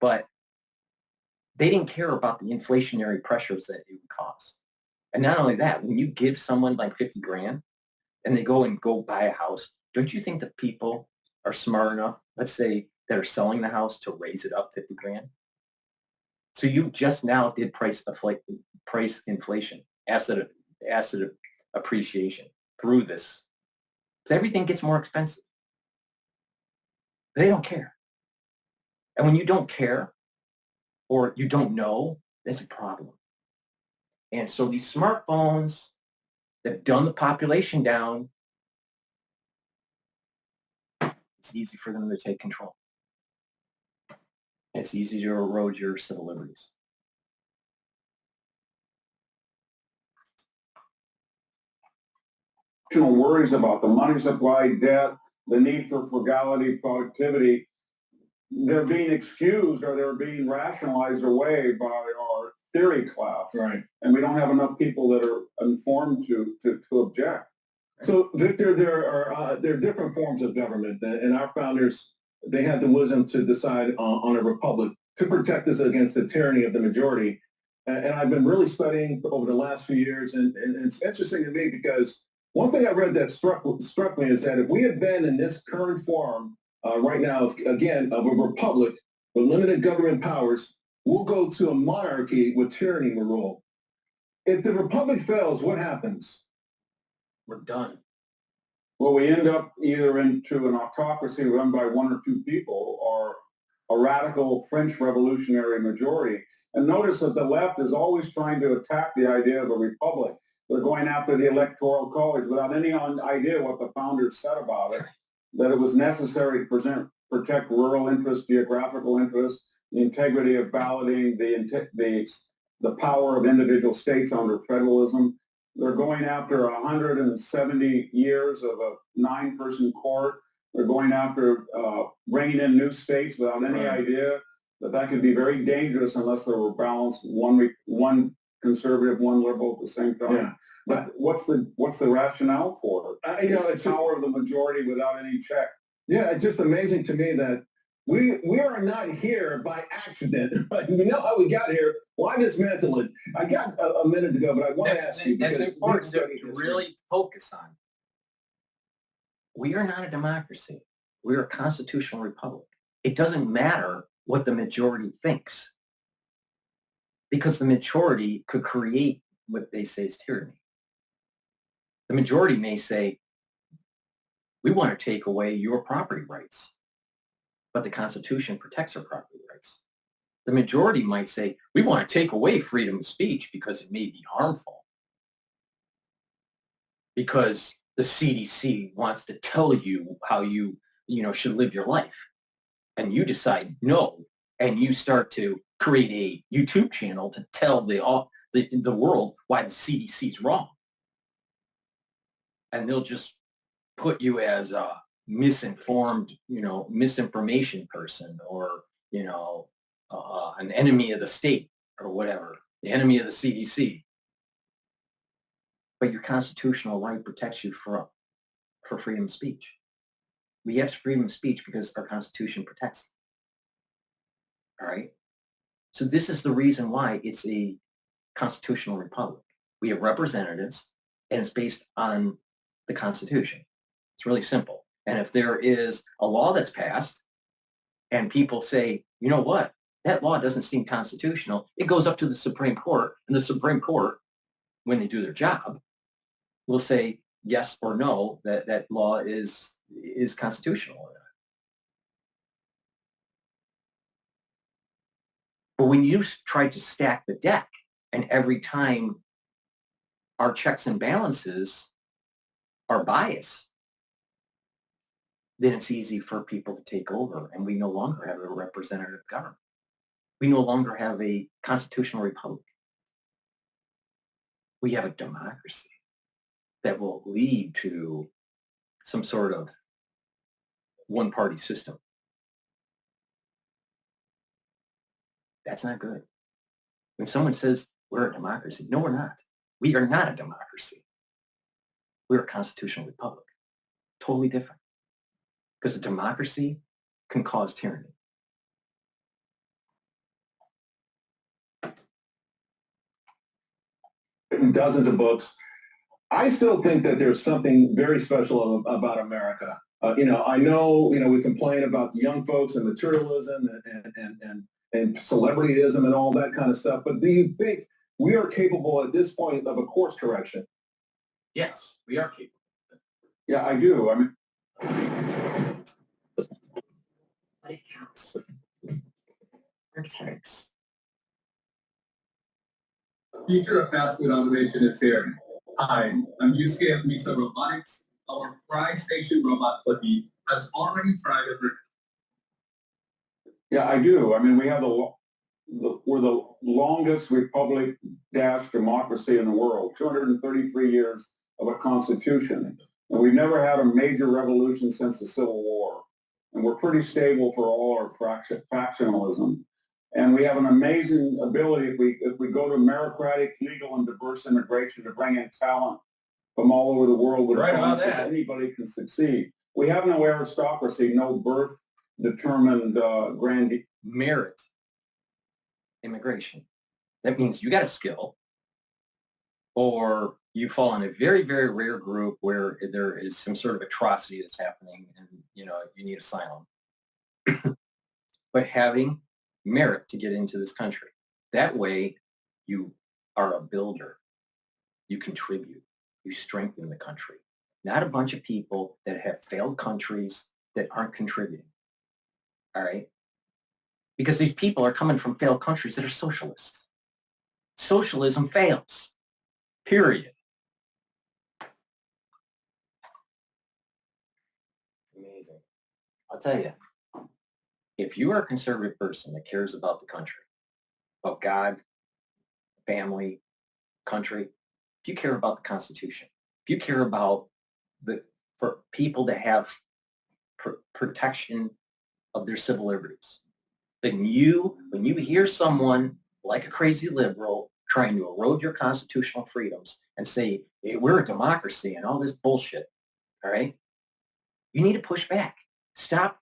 But they didn't care about the inflationary pressures that it would cause. And not only that, when you give someone like 50 grand and they go buy a house, don't you think that people are smart enough, let's say, that are selling the house to raise it up 50 grand? So you just now did price inflation, asset appreciation through this. So everything gets more expensive. They don't care. And when you don't care or you don't know, that's a problem. And so these smartphones that have done the population down, it's easy for them to take control. It's easy to erode your civil liberties.
Worries about the money supply, debt, the need for frugality, productivity, they're being excused or they're being rationalized away by our theory class.
Right.
And we don't have enough people that are informed to object.
So, Victor, there are different forms of government, and our founders, they had the wisdom to decide on a republic to protect us against the tyranny of the majority. And I've been really studying over the last few years, and it's interesting to me because One thing I read that struck me is that if we had been in this current form right now, again, of a republic with limited government powers, we'll go to a monarchy with tyranny will rule. If the republic fails, what happens?
We're done.
Well, we end up either into an autocracy run by one or two people or a radical French revolutionary majority. And notice that the left is always trying to attack the idea of a republic. They're going after the Electoral College without any idea what the founders said about it, that it was necessary to protect rural interests, geographical interests, the integrity of balloting, the power of individual states under federalism. They're going after 170 years of a 9-person court. They're going after bringing in new states without any idea that could be very dangerous unless there were balanced, one conservative, one liberal at the same time.
Yeah.
But what's the rationale for it? It's the power of the majority without any check.
Yeah, it's just amazing to me that we are not here by accident. You know how we got here? Why dismantle it? I got a minute to go, but I want to ask you.
That's
because
important
we've
to
studied this.
really focus on. We are not a democracy. We're a constitutional republic. It doesn't matter what the majority thinks, because the majority could create what they say is tyranny. The majority may say, we want to take away your property rights, but the Constitution protects our property rights. The majority might say, we want to take away freedom of speech because it may be harmful, because the CDC wants to tell you how you should live your life. And you decide no, and you start to create a YouTube channel to tell the world why the CDC is wrong. And they'll just put you as a misinformed, misinformation person, or, an enemy of the state or whatever, the enemy of the CDC. But your constitutional right protects you for freedom of speech. We have freedom of speech because our Constitution protects it. All right? So this is the reason why it's a constitutional republic. We have representatives, and it's based on the Constitution. It's really simple. And if there is a law that's passed and people say, you know what, that law doesn't seem constitutional, it goes up to the Supreme Court, and the Supreme Court, when they do their job, will say yes or no, that law is constitutional or not. But when you try to stack the deck, and every time our checks and balances are biased, then it's easy for people to take over, and we no longer have a representative government. We no longer have a constitutional republic. We have a democracy that will lead to some sort of one-party system. That's not good. When someone says we're a democracy, no, we're not. We are not a democracy. We're a constitutional republic. Totally different. Because a democracy can cause tyranny.
Written dozens of books. I still think that there's something very special about America. I know, we complain about the young folks and materialism and celebrityism and all that kind of stuff, but do you think we are capable at this point of a course correction?
Yes, we are capable.
Yeah, I do. I mean,
Architects.
Future of fast food automation is here. Hi, I'm Yusuke of Misa Robotics. Our fry station robot Flippy has already fried over.
yeah, I do. I mean, we have we're the longest republic-democracy in the world, 233 years of a constitution. And we've never had a major revolution since the Civil War. And we're pretty stable for all our factionalism. And we have an amazing ability if we go to meritocratic, legal, and diverse immigration to bring in talent from all over the world with
Right
a
about
promise that
that.
anybody can succeed. We have no aristocracy, no birth-determined grandee.
Merit immigration. That means you got a skill, or you fall in a very, very rare group where there is some sort of atrocity that's happening and, you know, you need asylum. But having merit to get into this country. That way you are a builder. You contribute. You strengthen the country. Not a bunch of people that have failed countries that aren't contributing. All right? Because these people are coming from failed countries that are socialists. Socialism fails. Period. It's amazing. I'll tell you, if you are a conservative person that cares about the country, about God, family, country, if you care about the Constitution, if you care about for people to have protection of their civil liberties, then when you hear someone like a crazy liberal trying to erode your constitutional freedoms and say, hey, we're a democracy and all this bullshit, all right, you need to push back. Stop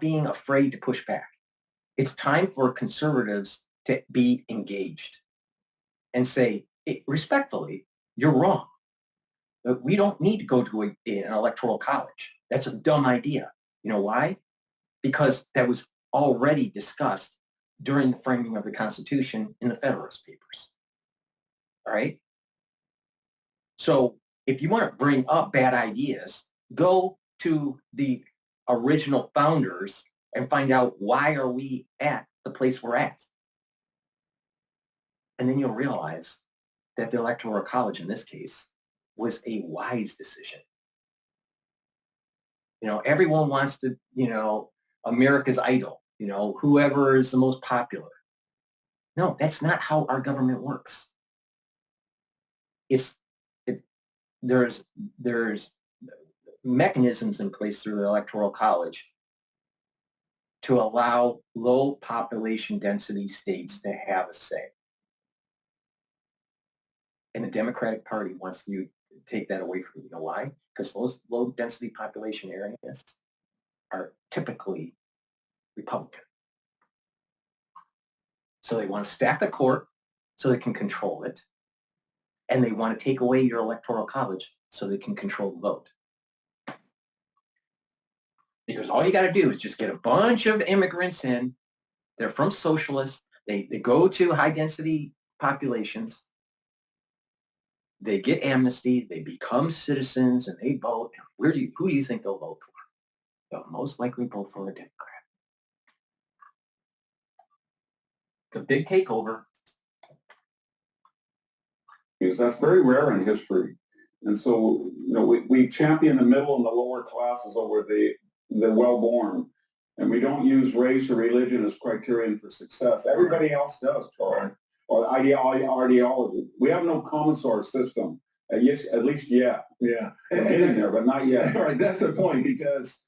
being afraid to push back. It's time for conservatives to be engaged and say, hey, respectfully, you're wrong. We don't need to go to an electoral college. That's a dumb idea. You know why? Because that was already discussed during the framing of the Constitution in the Federalist Papers. All right? So if you want to bring up bad ideas, go to the original founders and find out why are we at the place we're at. And then you'll realize that the Electoral College in this case was a wise decision. You know, everyone wants to, you know, America's Idol, you know, whoever is the most popular. No, that's not how our government works. There's mechanisms in place through the Electoral College to allow low population density states to have a say. And the Democratic Party wants to take that away from you. You know why? Because those low density population areas are typically Republican. So they want to stack the court so they can control it. And they want to take away your electoral college so they can control the vote. Because all you got to do is just get a bunch of immigrants in. They're from socialists. They go to high density populations. They get amnesty. They become citizens and they vote. Who do you think they'll vote for? They'll most likely vote for a Democrat. It's a big takeover.
Because that's very rare in history. And so, you know, we champion the middle and the lower classes over the well-born. And we don't use race or religion as criterion for success. Everybody else does, Charlie, or ideology. We have no common source system, at least yet.
Yeah.
We're getting there, but not yet.
All right, that's the point because,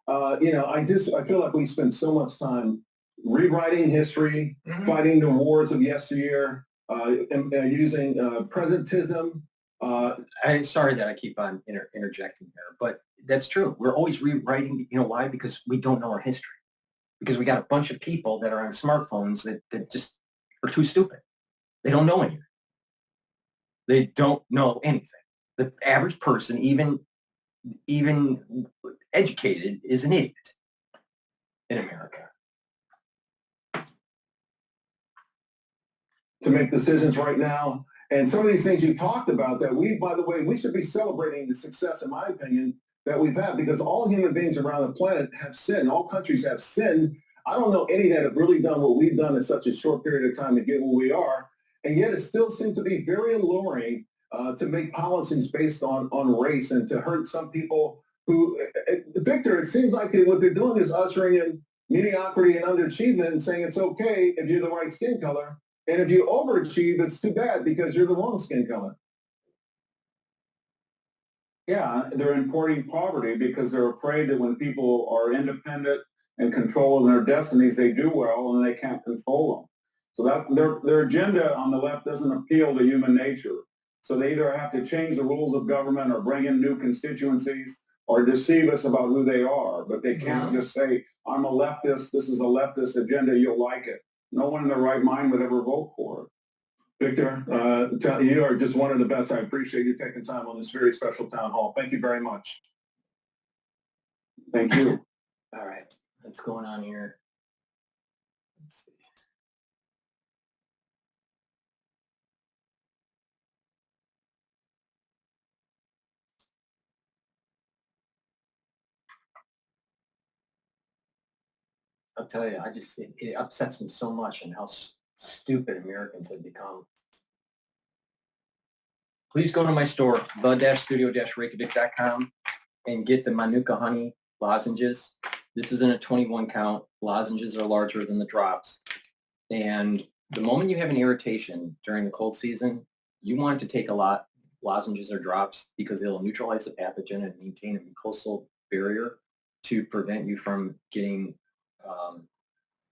you know, I feel like we spend so much time rewriting history, fighting the wars of yesteryear, using presentism.
I'm sorry that I keep on interjecting here, but that's true. We're always rewriting, you know why? Because we don't know our history. Because we got a bunch of people that are on smartphones that just are too stupid. They don't know anything. They don't know anything. The average person, even educated, is an idiot in America.
To make decisions right now. And some of these things you talked about that by the way, we should be celebrating the success, in my opinion, that we've had because all human beings around the planet have sinned. All countries have sinned. I don't know any that have really done what we've done in such a short period of time to get where we are. And yet it still seems to be very alluring to make policies based on race and to hurt some people who, Victor, it seems like what they're doing is ushering in mediocrity and underachievement and saying it's okay if you're the right skin color. And if you overachieve, it's too bad because you're the wrong skin color.
Yeah, they're importing poverty because they're afraid that when people are independent and control of their destinies, they do well and they can't control them. So that their agenda on the left doesn't appeal to human nature. So they either have to change the rules of government or bring in new constituencies or deceive us about who they are. But they can't just say, I'm a leftist, this is a leftist agenda, you'll like it. No one in their right mind would ever vote for it.
Victor, you are just one of the best. I appreciate you taking time on this very special town hall. Thank you very much.
Thank you.
All right, what's going on here? Let's see. I'll tell you, it upsets me so much and how stupid Americans have become. Please go to my store, the-studio-reykjavik.com, and get the Manuka honey lozenges. This is in a 21 count. Lozenges are larger than the drops. And the moment you have an irritation during the cold season, you want to take a lot lozenges or drops because it'll neutralize the pathogen and maintain a mucosal barrier to prevent you from getting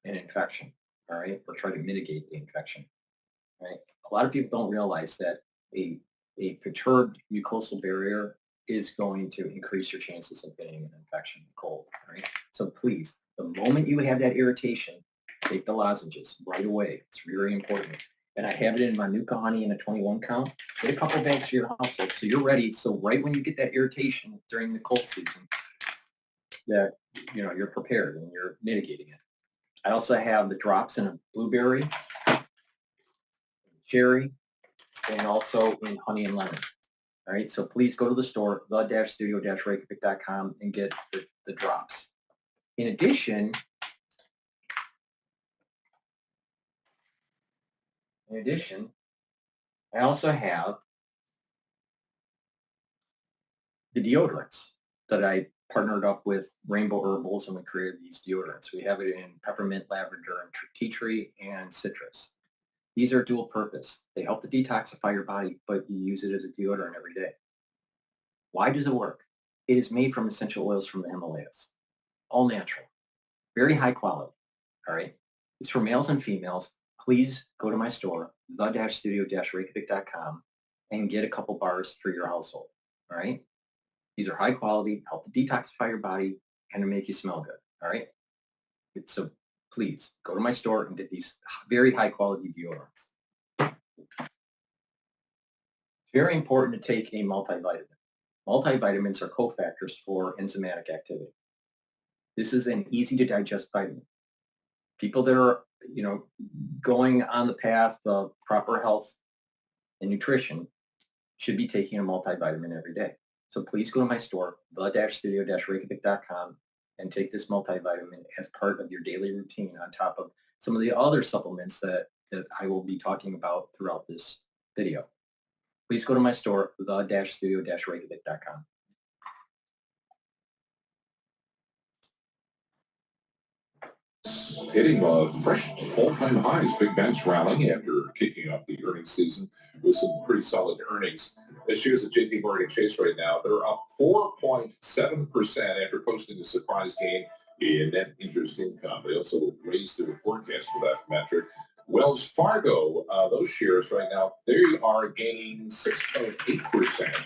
an infection, all right, or try to mitigate the infection, right? A lot of people don't realize that a perturbed mucosal barrier is going to increase your chances of getting an infection, cold, right? So please, the moment you have that irritation, take the lozenges right away. It's very important. And I have it in Manuka honey in a 21 count. Get a couple bags for your household so you're ready. So right when you get that irritation during the cold season, that you're prepared and you're mitigating it. I also have the drops in a blueberry, cherry, and also in honey and lemon. All right, so please go to the store, the-studio-reykjavik.com, and get the drops. In addition, I also have the deodorants that I partnered up with Rainbow Herbals, and we created these deodorants. We have it in peppermint, lavender, and tea tree, and citrus. These are dual purpose. They help to detoxify your body, but you use it as a deodorant every day. Why does it work? It is made from essential oils from the Himalayas. All natural. Very high quality. All right? It's for males and females. Please go to my store, the-studio-reykjavik.com, and get a couple bars for your household. All right? These are high quality, help to detoxify your body, and to make you smell good. All right? So please go to my store and get these very high quality deodorants. It's very important to take a multivitamin. Multivitamins are cofactors for enzymatic activity. This is an easy to digest vitamin. People that are, going on the path of proper health and nutrition should be taking a multivitamin every day. So please go to my store, the-studio-reykjavik.com, and take this multivitamin as part of your daily routine on top of some of the other supplements that I will be talking about throughout this video. Please go to my store, the-studio-reykjavik.com.
Hitting fresh all-time highs. Big banks rallying after kicking off the earnings season with some pretty solid earnings. This year's at J.P. Morgan Chase right now. They're up 4.7% after posting a surprise gain in net interest income. They also raised their forecast for that metric. Wells Fargo, those shares right now, they are gaining 6.8%,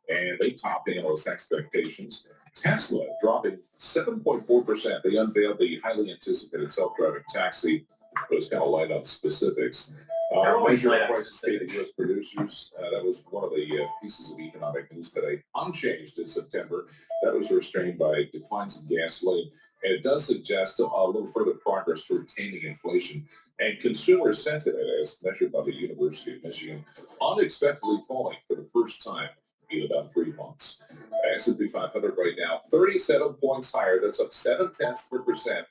and they top analyst expectations. Tesla dropping 7.4%. They unveiled the highly anticipated self-driving taxi. Those kind of light up specifics. Major prices paid to U.S. producers. That was one of the pieces of economic news today. Unchanged in September. That was restrained by declines in gasoline. And it does suggest a little further progress toward taming inflation. And consumer sentiment, as measured by the University of Michigan, unexpectedly falling for the first time in about 3 months. S&P 500 right now, 37 points higher. That's up 0.7%.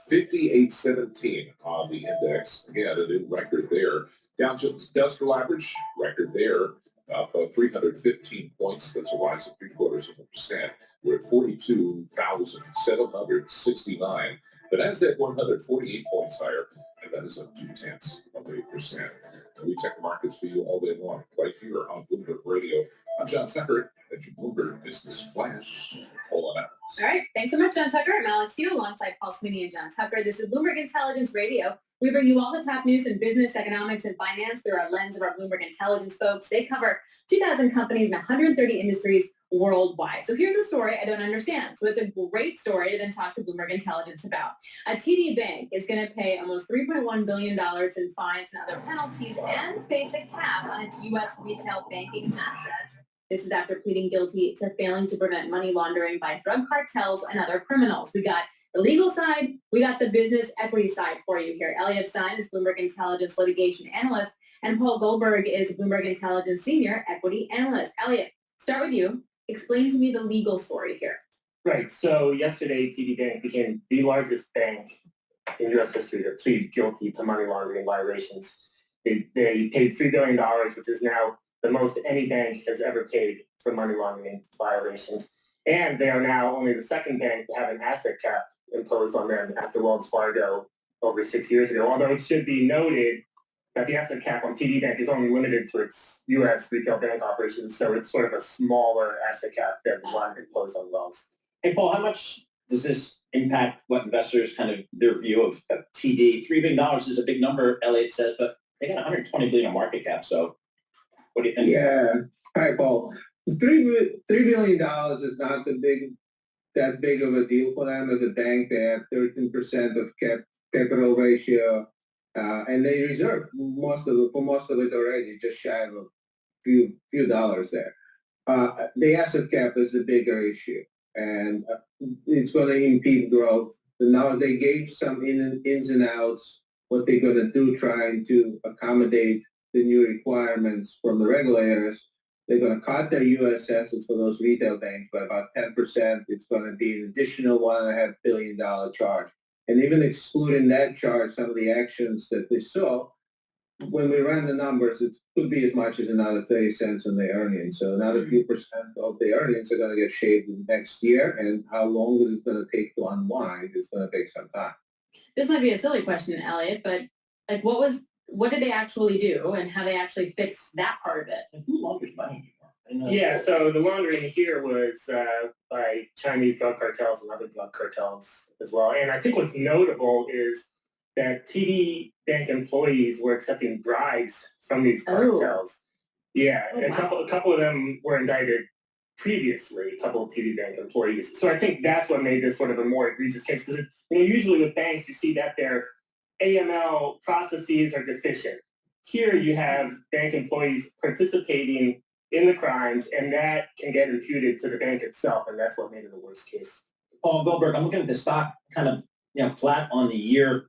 58.17 on the index. Again, a new record there. Dow Jones Industrial Average, record there, up 315 points. That's a rise of 0.75%. We're at 42,769. The NASDAQ 100, 48 points higher, and that is up 0.2%. And we check the markets for you all day long, right here on Bloomberg Radio. I'm John Tucker at your Bloomberg Business Flash. Hold on out.
All right. Thanks so much, John Tucker. I'm Alex Yu alongside Paul Sweeney and John Tucker. This is Bloomberg Intelligence Radio. We bring you all the top news in business, economics, and finance through our lens of our Bloomberg Intelligence folks. They cover 2,000 companies in 130 industries worldwide. So here's a story I don't understand. So it's a great story to then talk to Bloomberg Intelligence about. A TD Bank is going to pay almost $3.1 billion in fines and other penalties and face a cap on its U.S. retail banking assets. This is after pleading guilty to failing to prevent money laundering by drug cartels and other criminals. We got the legal side, we got the business equity side for you here. Elliot Stein is Bloomberg Intelligence litigation analyst, and Paul Goldberg is Bloomberg Intelligence senior equity analyst. Elliot, start with you. Explain to me the legal story here.
Right. So yesterday, TD Bank became the largest bank in U.S. history to plead guilty to money laundering violations. They paid $3 billion, which is now the most any bank has ever paid for money laundering violations. And they are now only the second bank to have an asset cap imposed on them after Wells Fargo over 6 years ago. Although it should be noted that the asset cap on TD Bank is only limited to its U.S. retail bank operations, so it's sort of a smaller asset cap than the one imposed on Wells.
Hey, Paul, how much does this impact what investors kind of their view of TD? $3 billion is a big number, Elliot says, but they got $120 billion market cap. So what do you think?
Yeah. Hi, Paul. $3 billion is not that big of a deal for them as a bank. They have 13% of capital ratio. And they reserved most of it already, just shy of a few dollars there. The asset cap is the bigger issue, and it's going to impede growth. Now they gave some ins and outs, what they're going to do, trying to accommodate the new requirements from the regulators. They're going to cut their U.S. assets for those retail banks by about 10%. It's going to be an additional $1.5 billion charge. And even excluding that charge, some of the actions that we saw, when we ran the numbers, it could be as much as another 30 cents on the earnings. So another few percent of the earnings are going to get shaved next year. And how long is it going to take to unwind? It's going to take some time.
This might be a silly question, Elliot, but like what did they actually do and how they actually fixed that part of it?
And who launders money anymore?
Yeah, so the laundering here was by Chinese drug cartels and other drug cartels as well. And I think what's notable is that TD Bank employees were accepting bribes from these cartels. Yeah, a couple of them were indicted previously, a couple of TD Bank employees. So I think that's what made this sort of a more egregious case, because usually with banks you see that their AML processes are deficient. Here you have bank employees participating in the crimes, and that can get imputed to the bank itself, and that's what made it a worse case.
Paul Goldberg, I'm looking at the stock kind of flat on the year.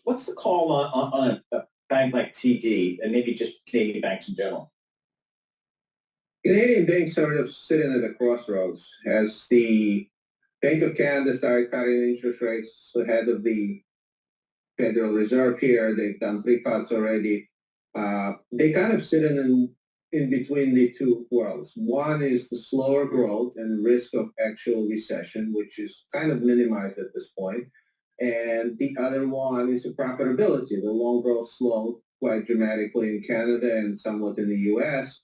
What's the call on a bank like TD and maybe just Canadian banks in general?
Canadian banks sort of sitting at a crossroads. As the Bank of Canada started cutting interest rates ahead of the Federal Reserve here, they've done 3 cuts already. They kind of sit in between the two worlds. One is the slower growth and risk of actual recession, which is kind of minimized at this point. And the other one is the profitability. The loan growth slowed quite dramatically in Canada and somewhat in the U.S.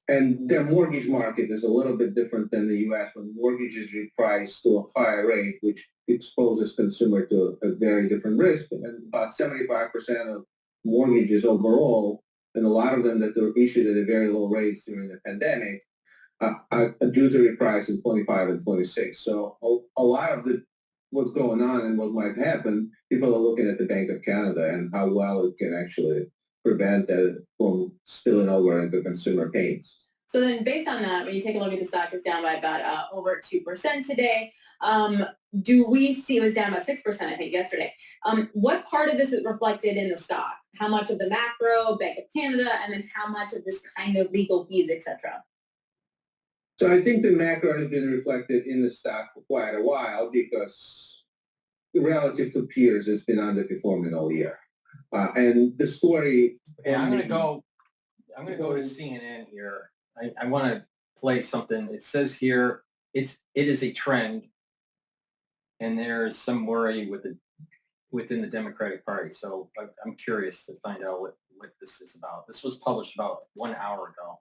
And their mortgage market is a little bit different than the U.S. when mortgages reprice to a higher rate, which exposes consumer to a very different risk. And about 75% of mortgages overall, and a lot of them that were issued at a very low rates during the pandemic, are due to reprice in 25 and 26. So a lot of what's going on and what might happen, people are looking at the Bank of Canada and how well it can actually prevent that from spilling over into consumer pains.
So then based on that, when you take a look at the stock, it's down by about over 2% today. Do we see, it was down about 6%, I think, yesterday. What part of this is reflected in the stock? How much of the macro, Bank of Canada, and then how much of this kind of legal fees, et cetera?
So I think the macro has been reflected in the stock for quite a while because relative to peers, it's been underperforming all year. And the story...
Yeah, I'm going to go to CNN here. I want to play something. It says here, it is a trend, and there is some worry within the Democratic Party. So I'm curious to find out what this is about. This was published about 1 hour ago.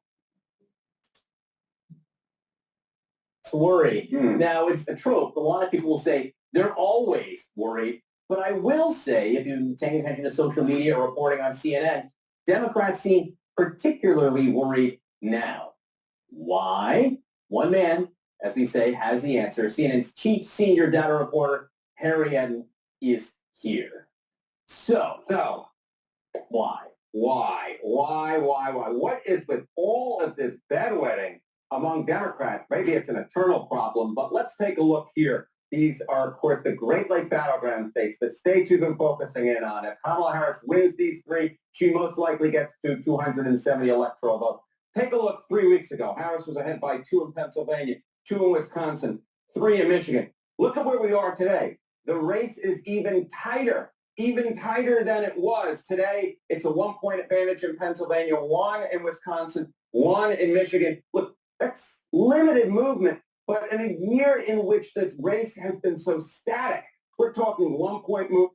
Worry. Now, it's a trope. A lot of people will say they're always worried. But I will say, if you've been paying attention to social media or reporting on CNN, Democrats seem particularly worried now. Why? Why? One man, as we say, has the answer. CNN's chief senior data reporter, Harry Eden, is here. So, why?
Why? What is with all of this bedwetting among Democrats? Maybe it's an eternal problem, but let's take a look here. These are, of course, the Great Lake Battleground states, the states we've been focusing in on. If Kamala Harris wins these three, she most likely gets to 270 electoral votes. Take a look 3 weeks ago. Harris was ahead by 2 in Pennsylvania, 2 in Wisconsin, 3 in Michigan. Look at where we are today. The race is even tighter than it was. Today, it's a 1-point advantage in Pennsylvania, 1 in Wisconsin, 1 in Michigan. Look, that's limited movement. But in a year in which this race has been so static, we're talking 1-point move.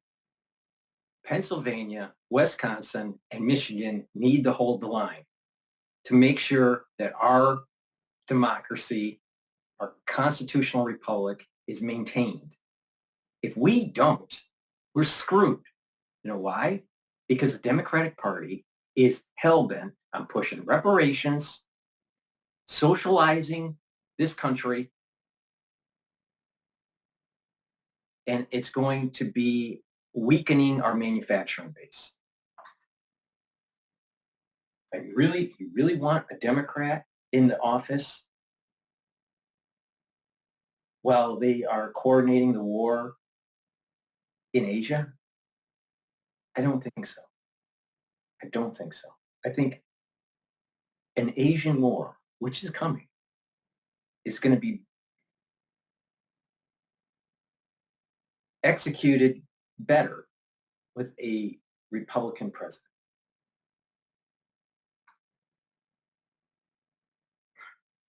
Pennsylvania, Wisconsin, and Michigan need to hold the line to make sure that our democracy, our constitutional republic, is maintained. If we don't, we're screwed. You know why? Because the Democratic Party is hell-bent on pushing reparations, socializing this country, and it's going to be weakening our manufacturing base. And you really want a Democrat in the office while they are coordinating the war in Asia? I don't think so. I think an Asian war, which is coming, is going to be executed better with a Republican president.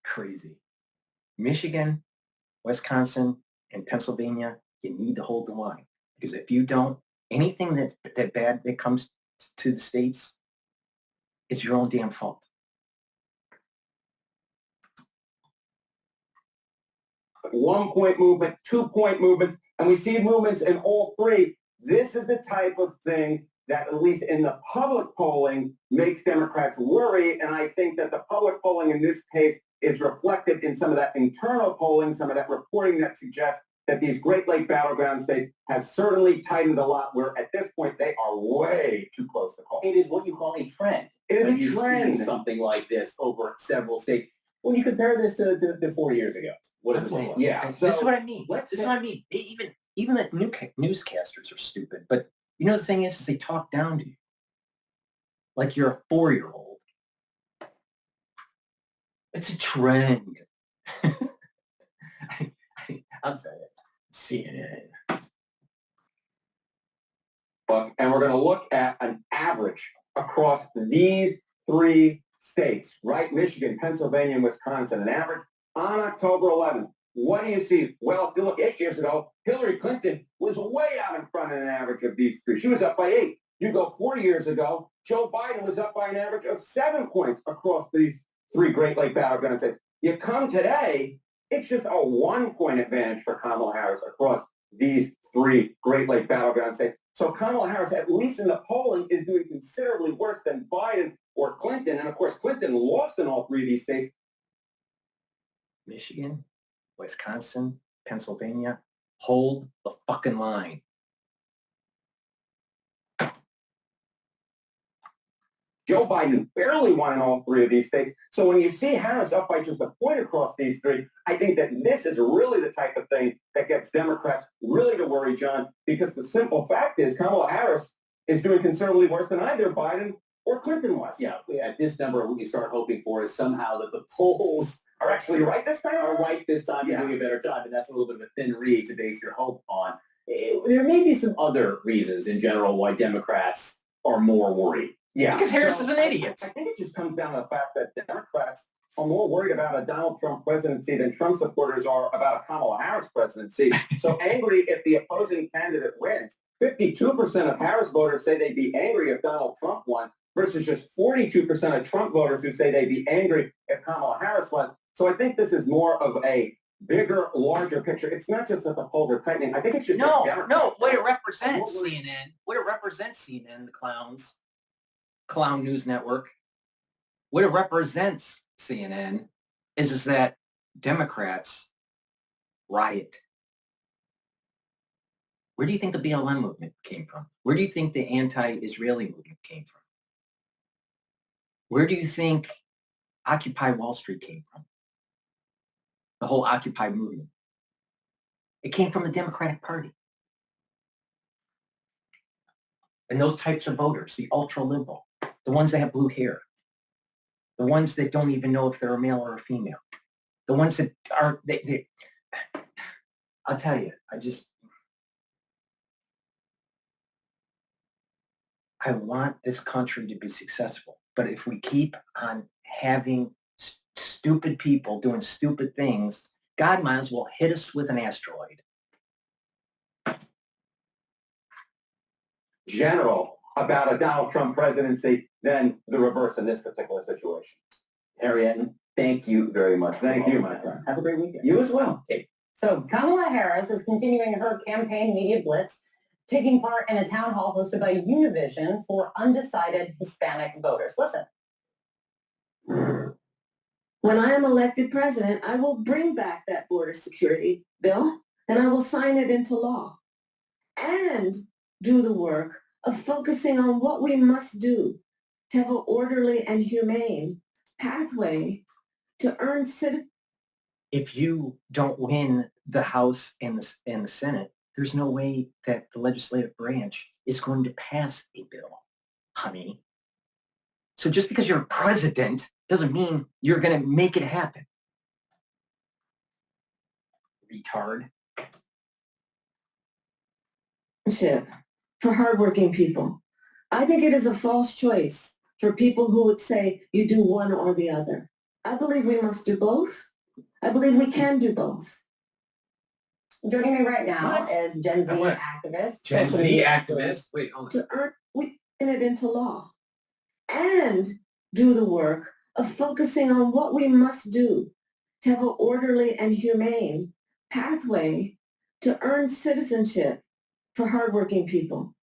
Crazy. Michigan, Wisconsin, and Pennsylvania, you need to hold the line. Because if you don't, anything that bad that comes to the states, it's your own damn fault.
One-point movement, 2-point movements, and we see movements in all three. This is the type of thing that, at least in the public polling, makes Democrats worry, and I think that the public polling in this case is reflected in some of that internal polling, some of that reporting that suggests that these Great Lake Battleground states have certainly tightened a lot, where at this point they are way too close to call.
It is what you call a trend.
It is
when
a
you
trend.
See something like this over several states. When you compare this to 4 years ago, what does it look like?
Yeah,
This is what I mean. Even the newscasters are stupid. But you know the thing is they talk down to you like you're a 4-year-old. It's a trend. I'll tell you. CNN.
And we're going to look at an average across these three states, right? Michigan, Pennsylvania, and Wisconsin. An average on October 11th. What do you see? Well, if you look 8 years ago, Hillary Clinton was way out in front in an average of these three. She was up by 8. You go 4 years ago, Joe Biden was up by an average of 7 points across these three Great Lake Battleground states. You come today, it's just a 1-point advantage for Kamala Harris across these three Great Lake Battleground states. So Kamala Harris, at least in the polling, is doing considerably worse than Biden or Clinton. And of course, Clinton lost in all three of these states.
Michigan, Wisconsin, Pennsylvania, hold the fucking line.
Joe Biden barely won in all three of these states. So when you see Harris up by just a point across these three, I think that this is really the type of thing that gets Democrats really to worry, John, because the simple fact is Kamala Harris is doing considerably worse than either Biden or Clinton was.
Yeah, at this number, what you start hoping for is somehow that the polls
are actually right this time.
Are right this time. You're doing a better job, and that's a little bit of a thin reed to base your hope on. There may be some other reasons in general why Democrats are more worried.
Yeah,
because Harris is an idiot.
I think it just comes down to the fact that Democrats are more worried about a Donald Trump presidency than Trump supporters are about a Kamala Harris presidency. So angry if the opposing candidate wins. 52% of Harris voters say they'd be angry if Donald Trump won, versus just 42% of Trump voters who say they'd be angry if Kamala Harris won. So I think this is more of a bigger, larger picture. It's not just that the polls are tightening. I think it's just
what it represents, CNN. What it represents, CNN, the clown news network. What it represents, CNN, is that Democrats riot. Where do you think the BLM movement came from? Where do you think the anti-Israeli movement came from? Where do you think Occupy Wall Street came from? The whole Occupy movement. It came from the Democratic Party. And those types of voters, the ultra-liberal, the ones that have blue hair, the ones that don't even know if they're a male or a female, the ones that are, I'll tell you, I want this country to be successful. But if we keep on having stupid people doing stupid things, God might as well hit us with an asteroid.
General about a Donald Trump presidency than the reverse in this particular situation. Harriet, thank you very much.
Thank you, my friend.
Have a great weekend. You as well. Okay.
So Kamala Harris is continuing her campaign media blitz, taking part in a town hall hosted by Univision for undecided Hispanic voters. Listen.
When I am elected president, I will bring back that border security bill and I will sign it into law and do the work of focusing on what we must do to have an orderly and humane pathway to earn citizenship.
If you don't win the House and the Senate, there's no way that the legislative branch is going to pass a bill, honey. So just because you're president doesn't mean you're going to make it happen. Retard.
For hardworking people. I think it is a false choice for people who would say you do one or the other. I believe we must do both. I believe we can do both.
Joining me right now is Gen Z activist.
Gen Z activist. Wait, hold on.
To earn it into law and do the work of focusing on what we must do to have an orderly and humane pathway to earn citizenship for hardworking people.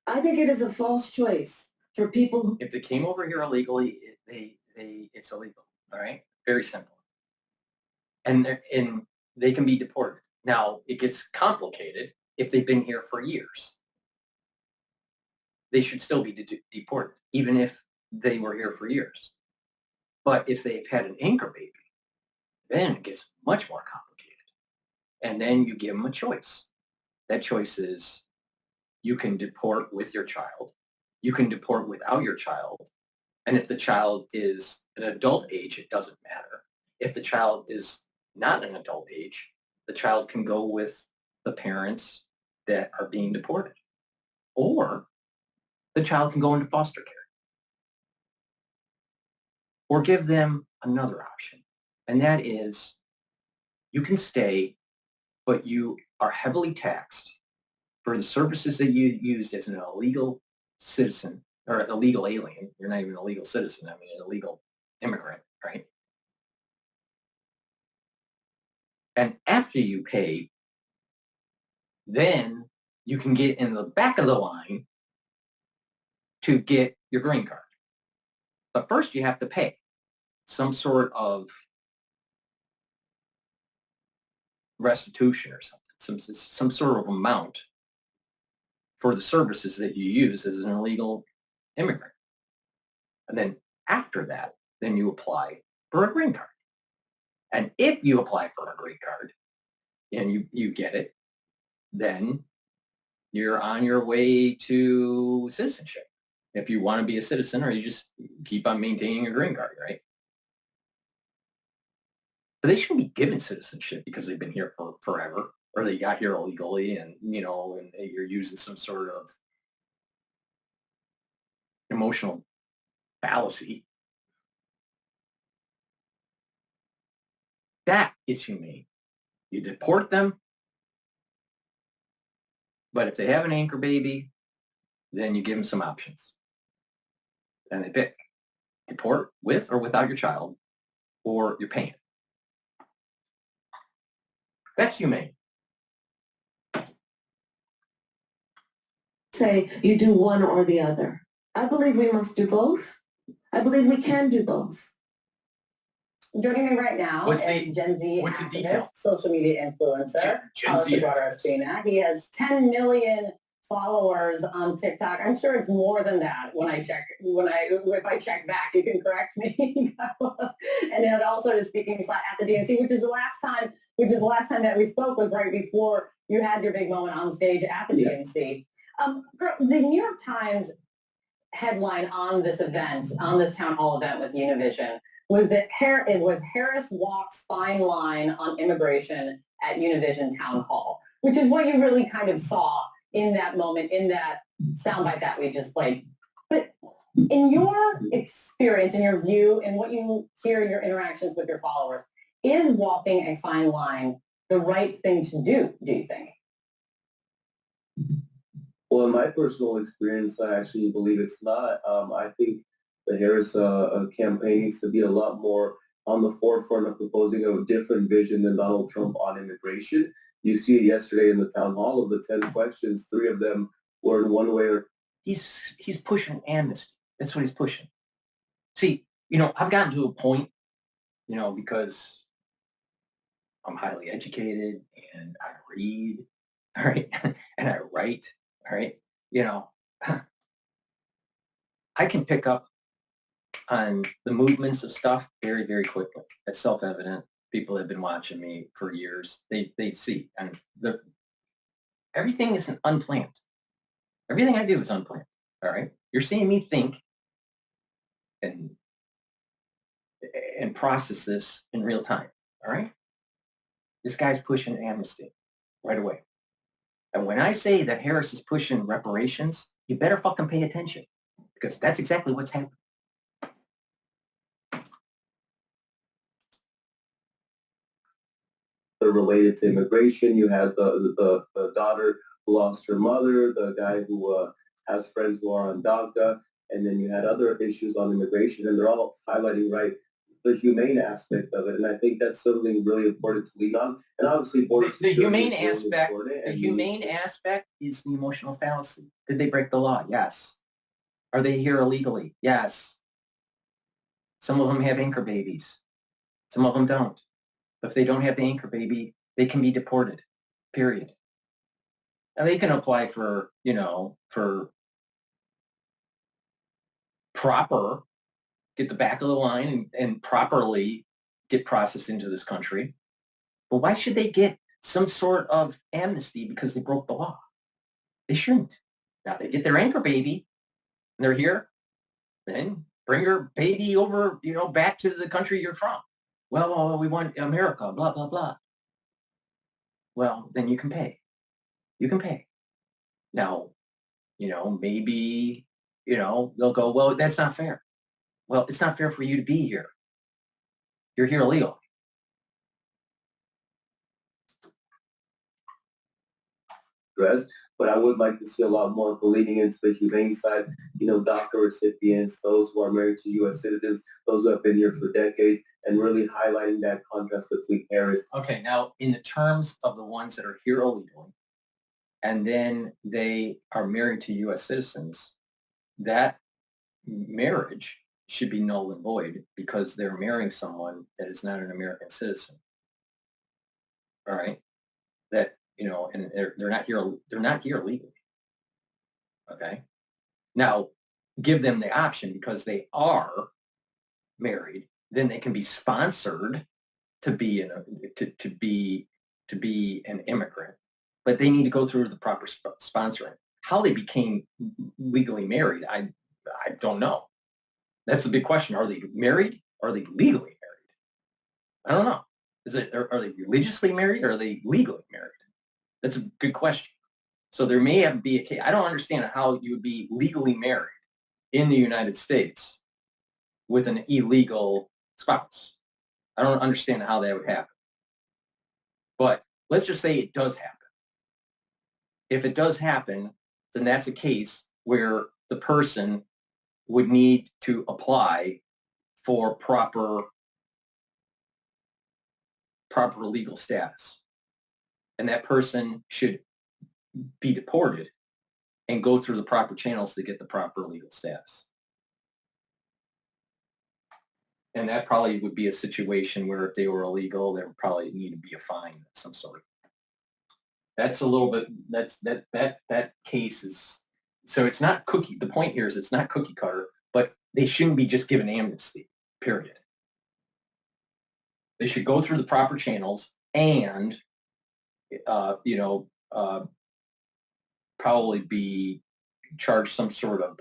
I think it is a false choice for people who...
If they came over here illegally, it's illegal. All right? Very simple. And they can be deported. Now, it gets complicated if they've been here for years. They should still be deported, even if they were here for years. But if they've had an anchor baby, then it gets much more complicated. And then you give them a choice. That choice is you can deport with your child. You can deport without your child. And if the child is an adult age, it doesn't matter. If the child is not an adult age, the child can go with the parents that are being deported. Or the child can go into foster care. Or give them another option. And that is you can stay, but you are heavily taxed for the services that you used as an illegal citizen or an illegal alien. You're not even a legal citizen. I mean, an illegal immigrant, right? And after you pay, then you can get in the back of the line to get your green card. But first you have to pay some sort of restitution or something, some sort of amount for the services that you use as an illegal immigrant. And then after that, then you apply for a green card. And if you apply for a green card and you get it, then you're on your way to citizenship. If you want to be a citizen, or you just keep on maintaining a green card, right? But they shouldn't be given citizenship because they've been here for forever, or they got here illegally, and and you're using some sort of emotional fallacy. That is humane. You deport them, but if they have an anchor baby, then you give them some options. And they pick deport with or without your child, or you're paying. That's humane.
Say you do one or the other. I believe we must do both. I believe we can do both.
Joining me right now
What's
is
the-
Gen Z
what's the
activist,
detail?
social media influencer,
Gen Z
Espina. He has 10 million followers on TikTok. I'm sure it's more than that if I check back, you can correct me. And then also is speaking at the DNC, which is the last time that we spoke was right before you had your big moment on stage at the DNC. The New York Times headline on this event, on this town hall event with Univision, was that it was Harris walks fine line on immigration at Univision Town Hall, which is what you really kind of saw in that moment, in that soundbite that we just played. But in your experience, in your view, and what you hear in your interactions with your followers, is walking a fine line the right thing to do you think?
Well, in my personal experience, I actually believe it's not. I think the Harris campaign needs to be a lot more on the forefront of proposing a different vision than Donald Trump on immigration. You see it yesterday in the town hall. Of the 10 questions, 3 of them were in one way or...
He's pushing amnesty. That's what he's pushing. See, I've gotten to a point, because I'm highly educated and I read, all right, and I write, all right, I can pick up on the movements of stuff very, very quickly. It's self-evident. People have been watching me for years. They see, and everything isn't unplanned. Everything I do is unplanned. All right. You're seeing me think and process this in real time. All right. This guy's pushing amnesty right away. And when I say that Harris is pushing reparations, you better fucking pay attention, because that's exactly what's happening.
Related to immigration, you had the daughter who lost her mother, the guy who has friends who are on DACA, and then you had other issues on immigration, and they're all highlighting, right, the humane aspect of it, and I think that's something really important to lean on. And obviously,
the humane aspect, aspect is the emotional fallacy. Did they break the law? Yes. Are they here illegally? Yes. Some of them have anchor babies. Some of them don't. If they don't have the anchor baby, they can be deported, period. And they can apply for, for proper, get the back of the line and properly get processed into this country. But why should they get some sort of amnesty because they broke the law? They shouldn't. Now they get their anchor baby and they're here, then bring your baby over, back to the country you're from. Well, we want America, blah, blah, blah. Well, then you can pay. You can pay. Now, maybe, they'll go, well, that's not fair. Well, it's not fair for you to be here. You're here illegally.
But I would like to see a lot more for leaning into the humane side, DACA recipients, those who are married to U.S. citizens, those who have been here for decades, and really highlighting that contrast between Harris.
Okay, now in the terms of the ones that are here illegally, and then they are married to U.S. citizens, that marriage should be null and void because they're marrying someone that is not an American citizen. All right, that and they're not here. They're not here legally. Okay, now give them the option because they are married. Then they can be sponsored to be to be an immigrant, but they need to go through the proper sponsoring. How they became legally married, I don't know. That's the big question. Are they married? Or are they legally married? I don't know. Are they religiously married or are they legally married? That's a good question. So there may have be a case. I don't understand how you would be legally married in the United States with an illegal spouse. I don't understand how that would happen. But let's just say it does happen. If it does happen, then that's a case where the person would need to apply for proper legal status. And that person should be deported and go through the proper channels to get the proper legal status. And that probably would be a situation where if they were illegal, there would probably need to be a fine of some sort. That's a little bit, that case is, so it's not cookie, the point here is it's not cookie cutter, but they shouldn't be just given amnesty, period. They should go through the proper channels and, probably be charged some sort of,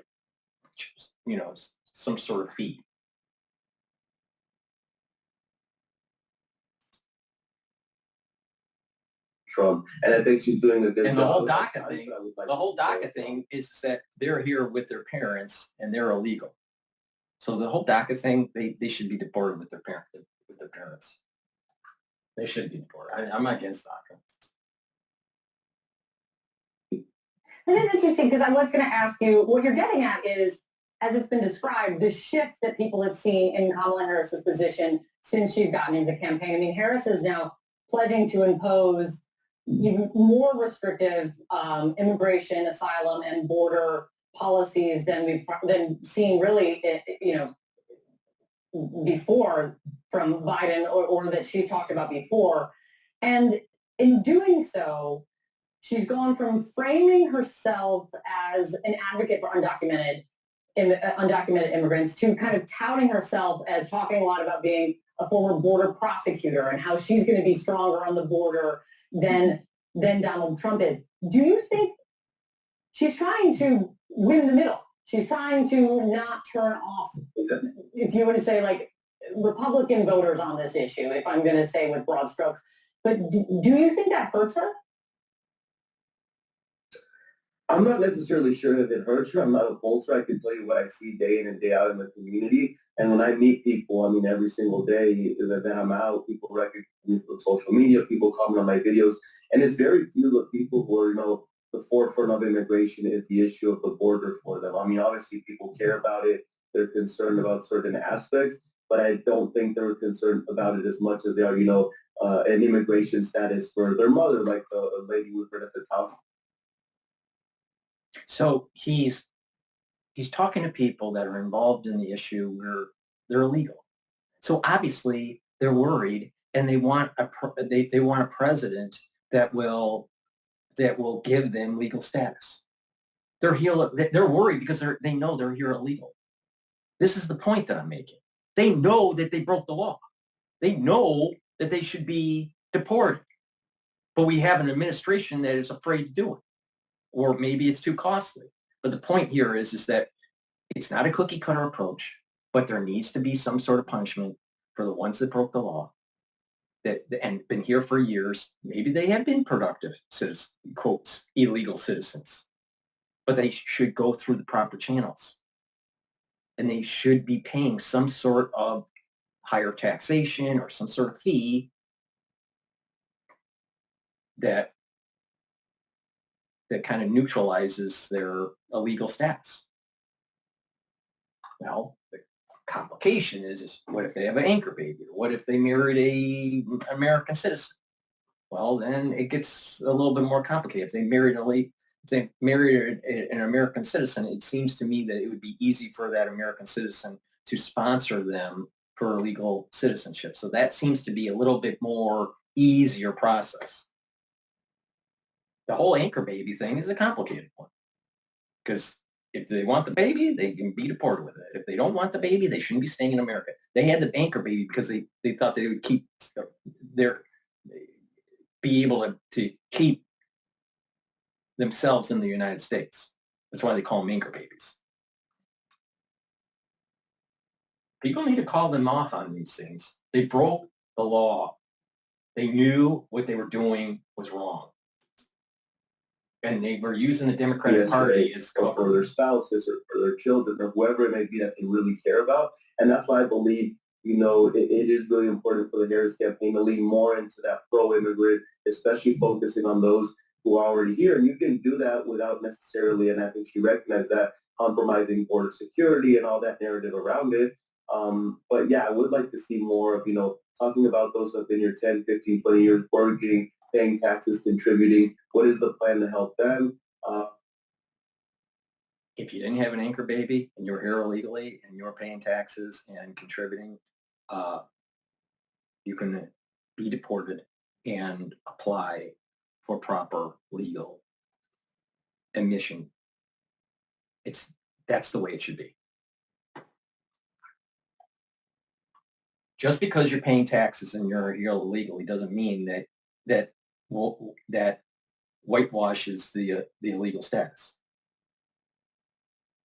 some sort of fee.
Trump, and I think she's doing a good
And
job.
the whole DACA thing is that they're here with their parents and they're illegal. So the whole DACA thing, they should be deported with their parents. They should be deported. I'm against DACA.
It is interesting because I was going to ask you, what you're getting at is, as it's been described, the shift that people have seen in Kamala Harris's position since she's gotten into the campaign. I mean, Harris is now pledging to impose even more restrictive immigration, asylum, and border policies than we've seen really, before from Biden or that she's talked about before. And in doing so, she's gone from framing herself as an advocate for undocumented immigrants to kind of touting herself as talking a lot about being a former border prosecutor and how she's going to be stronger on the border than Donald Trump is. Do you think she's trying to win the middle? She's trying to not turn off, if you were to say, like, Republican voters on this issue, if I'm going to say with broad strokes. But do you think that hurts her?
I'm not necessarily sure if it hurts her. I'm not a pollster. I can tell you what I see day in and day out in the community. And when I meet people, I mean, every single day that I'm out, people recognize me from social media, people comment on my videos. And it's very few of people who are, the forefront of immigration is the issue of the border for them. I mean, obviously people care about it. They're concerned about certain aspects, but I don't think they're concerned about it as much as they are, an immigration status for their mother, like the lady we heard at the top.
So he's talking to people that are involved in the issue where they're illegal. So obviously they're worried, and they want they want a president that will give them legal status. They're worried because they know they're here illegal. This is the point that I'm making. They know that they broke the law. They know that they should be deported, but we have an administration that is afraid to do it, or maybe it's too costly. But the point here is that it's not a cookie cutter approach, but there needs to be some sort of punishment for the ones that broke the law and been here for years. Maybe they have been productive citizens, quotes, illegal citizens, but they should go through the proper channels. And they should be paying some sort of higher taxation or some sort of fee that kind of neutralizes their illegal status. Well, the complication is what if they have an anchor baby? Or what if they married an American citizen? Well, then it gets a little bit more complicated. If they married an American citizen, it seems to me that it would be easy for that American citizen to sponsor them for legal citizenship. So that seems to be a little bit more easier process. The whole anchor baby thing is a complicated one, because if they want the baby, they can be deported with it. If they don't want the baby, they shouldn't be staying in America. They had the anchor baby because they thought they would be able to keep themselves in the United States. That's why they call them anchor babies. People need to call them off on these things. They broke the law. They knew what they were doing was wrong. And they were using the Democratic Party as
for their spouses or for their children or whoever it may be that they really care about. And that's why I believe, it is really important for the Harris campaign to lean more into that pro-immigrant, especially focusing on those who are already here. And you can do that without necessarily, and I think she recognized that, compromising border security and all that narrative around it. But yeah, I would like to see more of, talking about those who have been here 10, 15, 20 years, working, paying taxes, contributing. What is the plan to help them?
If you didn't have an anchor baby and you were here illegally and you were paying taxes and contributing, you can be deported and apply for proper legal admission. That's the way it should be. Just because you're paying taxes and you're illegally doesn't mean that whitewashes the illegal status.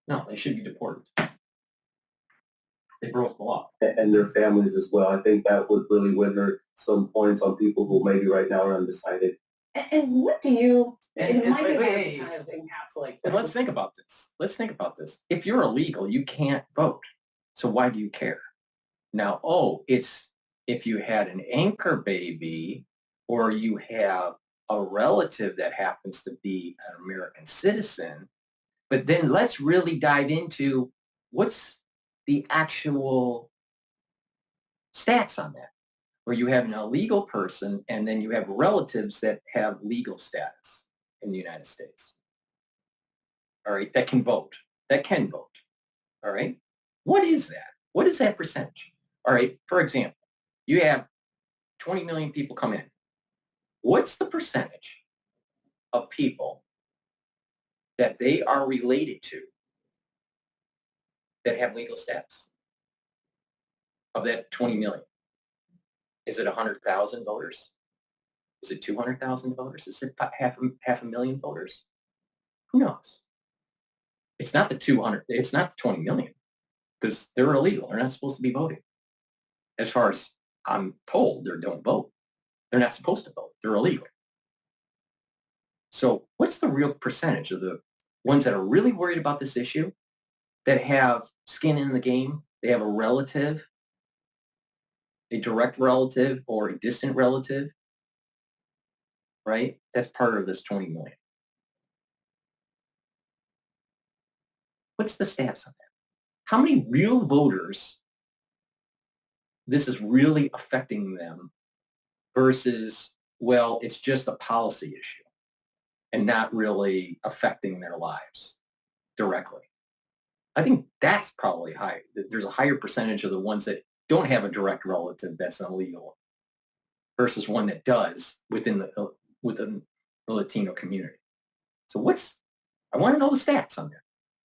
No, they should be deported. They broke the law.
And their families as well. I think that would really win her some points on people who maybe right now are undecided.
And what do you,
And
it might be hard to
wait,
kind of encapsulate.
and let's think about this. Let's think about this. If you're illegal, you can't vote. So why do you care? Now, it's if you had an anchor baby or you have a relative that happens to be an American citizen, but then let's really dive into what's the actual stats on that, where you have an illegal person and then you have relatives that have legal status in the United States. All right, that can vote. All right, what is that? What is that percentage? All right, for example, you have 20 million people come in. What's the percentage of people that they are related to that have legal status of that 20 million? Is it 100,000 voters? Is it 200,000 voters? Is it half a million voters? Who knows? It's not the 200. It's not the 20 million because they're illegal. They're not supposed to be voting. As far as I'm told, they don't vote. They're not supposed to vote. They're illegal. So what's the real percentage of the ones that are really worried about this issue, that have skin in the game? They have a relative, a direct relative or a distant relative, right? That's part of this 20 million. What's the stats on that? How many real voters this is really affecting them versus, well, it's just a policy issue and not really affecting their lives directly? I think that's probably high. There's a higher percentage of the ones that don't have a direct relative that's illegal versus one that does within the Latino community. So I want to know the stats on that.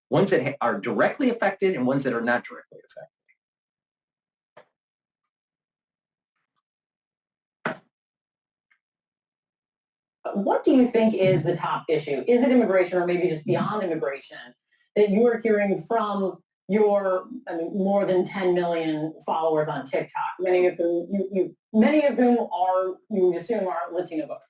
Ones that are directly affected and ones that are not directly affected.
What do you think is the top issue? Is it immigration or maybe just beyond immigration that you are hearing from your more than 10 million followers on TikTok, many of whom you assume are Latino voters?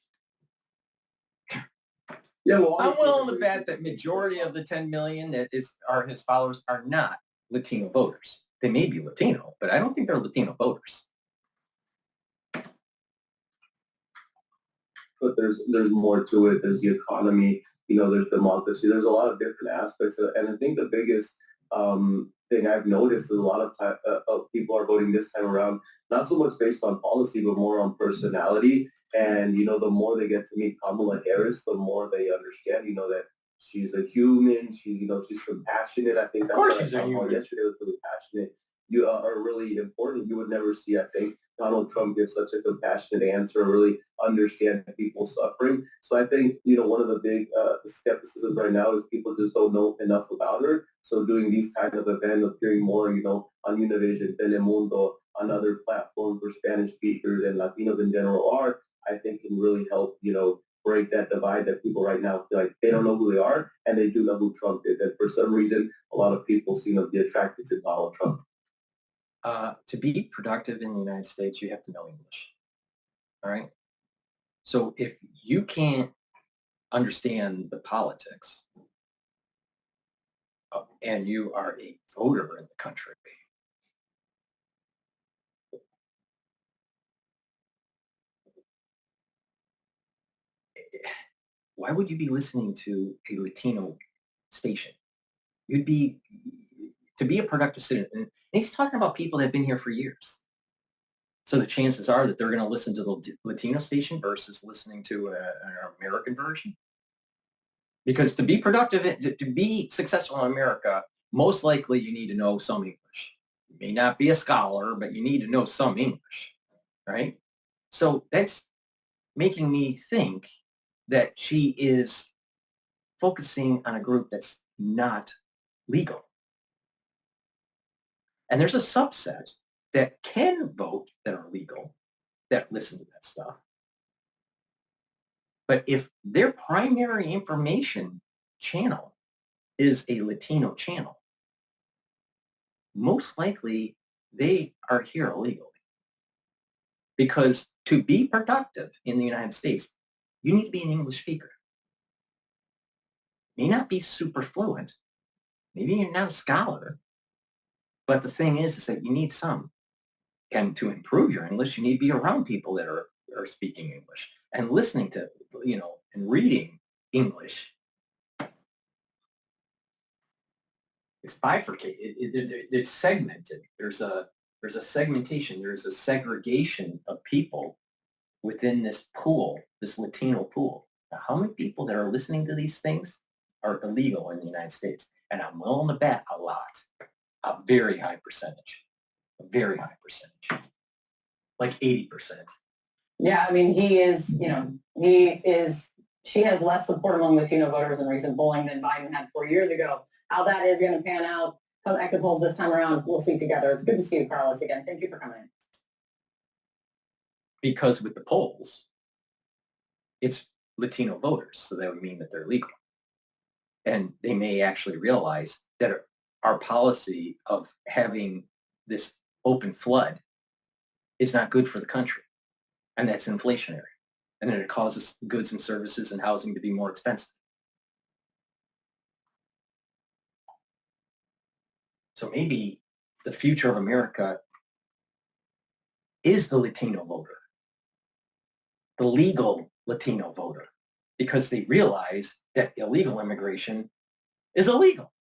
Yeah, well, I'm willing to bet that majority of the 10 million that are his followers are not Latino voters. They may be Latino, but I don't think they're Latino voters.
But there's more to it. There's the economy, there's democracy. There's a lot of different aspects of it. And I think the biggest thing I've noticed is a lot of people are voting this time around, not so much based on policy, but more on personality. And, the more they get to meet Kamala Harris, the more they understand, that she's a human. She's compassionate. I think that's what I saw yesterday was really passionate. You are really important. You would never see, I think, Donald Trump give such a compassionate answer, really understand people's suffering. So I think, one of the big skepticism right now is people just don't know enough about her. So doing these kind of events, appearing more, on Univision, Telemundo, on other platforms where Spanish speakers and Latinos in general are, I think can really help, break that divide that people right now feel like they don't know who they are and they do know who Trump is. And for some reason, a lot of people seem to be attracted to Donald Trump.
To be productive in the United States, you have to know English. All right? So if you can't understand the politics and you are a voter in the country, why would you be listening to a Latino station? To be a productive citizen. And he's talking about people that have been here for years. So the chances are that they're going to listen to the Latino station versus listening to an American version. Because to be productive, to be successful in America, most likely you need to know some English. may not be a scholar, but you need to know some English, right? So that's making me think that she is focusing on a group that's not legal. And there's a subset that can vote that are legal, that listen to that stuff. But if their primary information channel is a Latino channel, most likely they are here illegally. Because to be productive in the United States, you need to be an English speaker. May not be super fluent. Maybe you're not a scholar. But the thing is that you need some. And to improve your English, you need to be around people that are speaking English and listening to, and reading English. It's bifurcated. It's segmented. There's a segmentation. There's a segregation of people within this pool, this Latino pool. Now, how many people that are listening to these things are illegal in the United States? And I'm willing to bet a lot, a very high percentage, like 80%.
Yeah, I mean, she has less support among Latino voters in recent polling than Biden had 4 years ago. How that is going to pan out come exit polls this time around, we'll see together. It's good to see you, Carlos, again. Thank you for coming in.
Because with the polls, it's Latino voters, so that would mean that they're legal. And they may actually realize that our policy of having this open flood is not good for the country, and that's inflationary, and then it causes goods and services and housing to be more expensive. So maybe the future of America is the Latino voter, the legal Latino voter, because they realize that illegal immigration is illegal.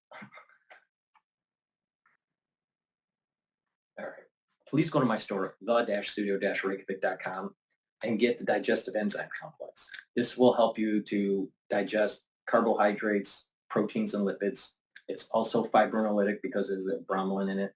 All right. Please go to my store, the-studio-reykjavik.com, and get the digestive enzyme complex. This will help you to digest carbohydrates, proteins, and lipids. It's also fibrinolytic because there's a bromelain in it,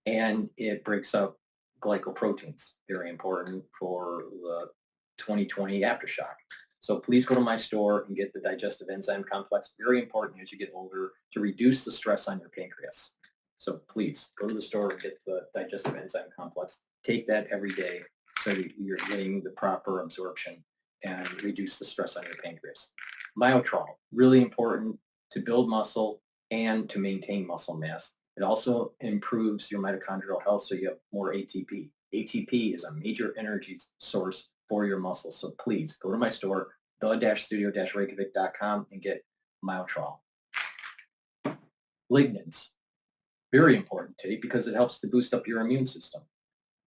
and it breaks up glycoproteins, very important for the 2020 aftershock. So please go to my store and get the digestive enzyme complex, very important as you get older to reduce the stress on your pancreas. So please go to the store and get the digestive enzyme complex. Take that every day so you're getting the proper absorption and reduce the stress on your pancreas. Myotrol, really important to build muscle and to maintain muscle mass. It also improves your mitochondrial health so you have more ATP. ATP is a major energy source for your muscles. So please go to my store, the-studio-reykjavik.com, and get Myotrol. Lignans, very important to take because it helps to boost up your immune system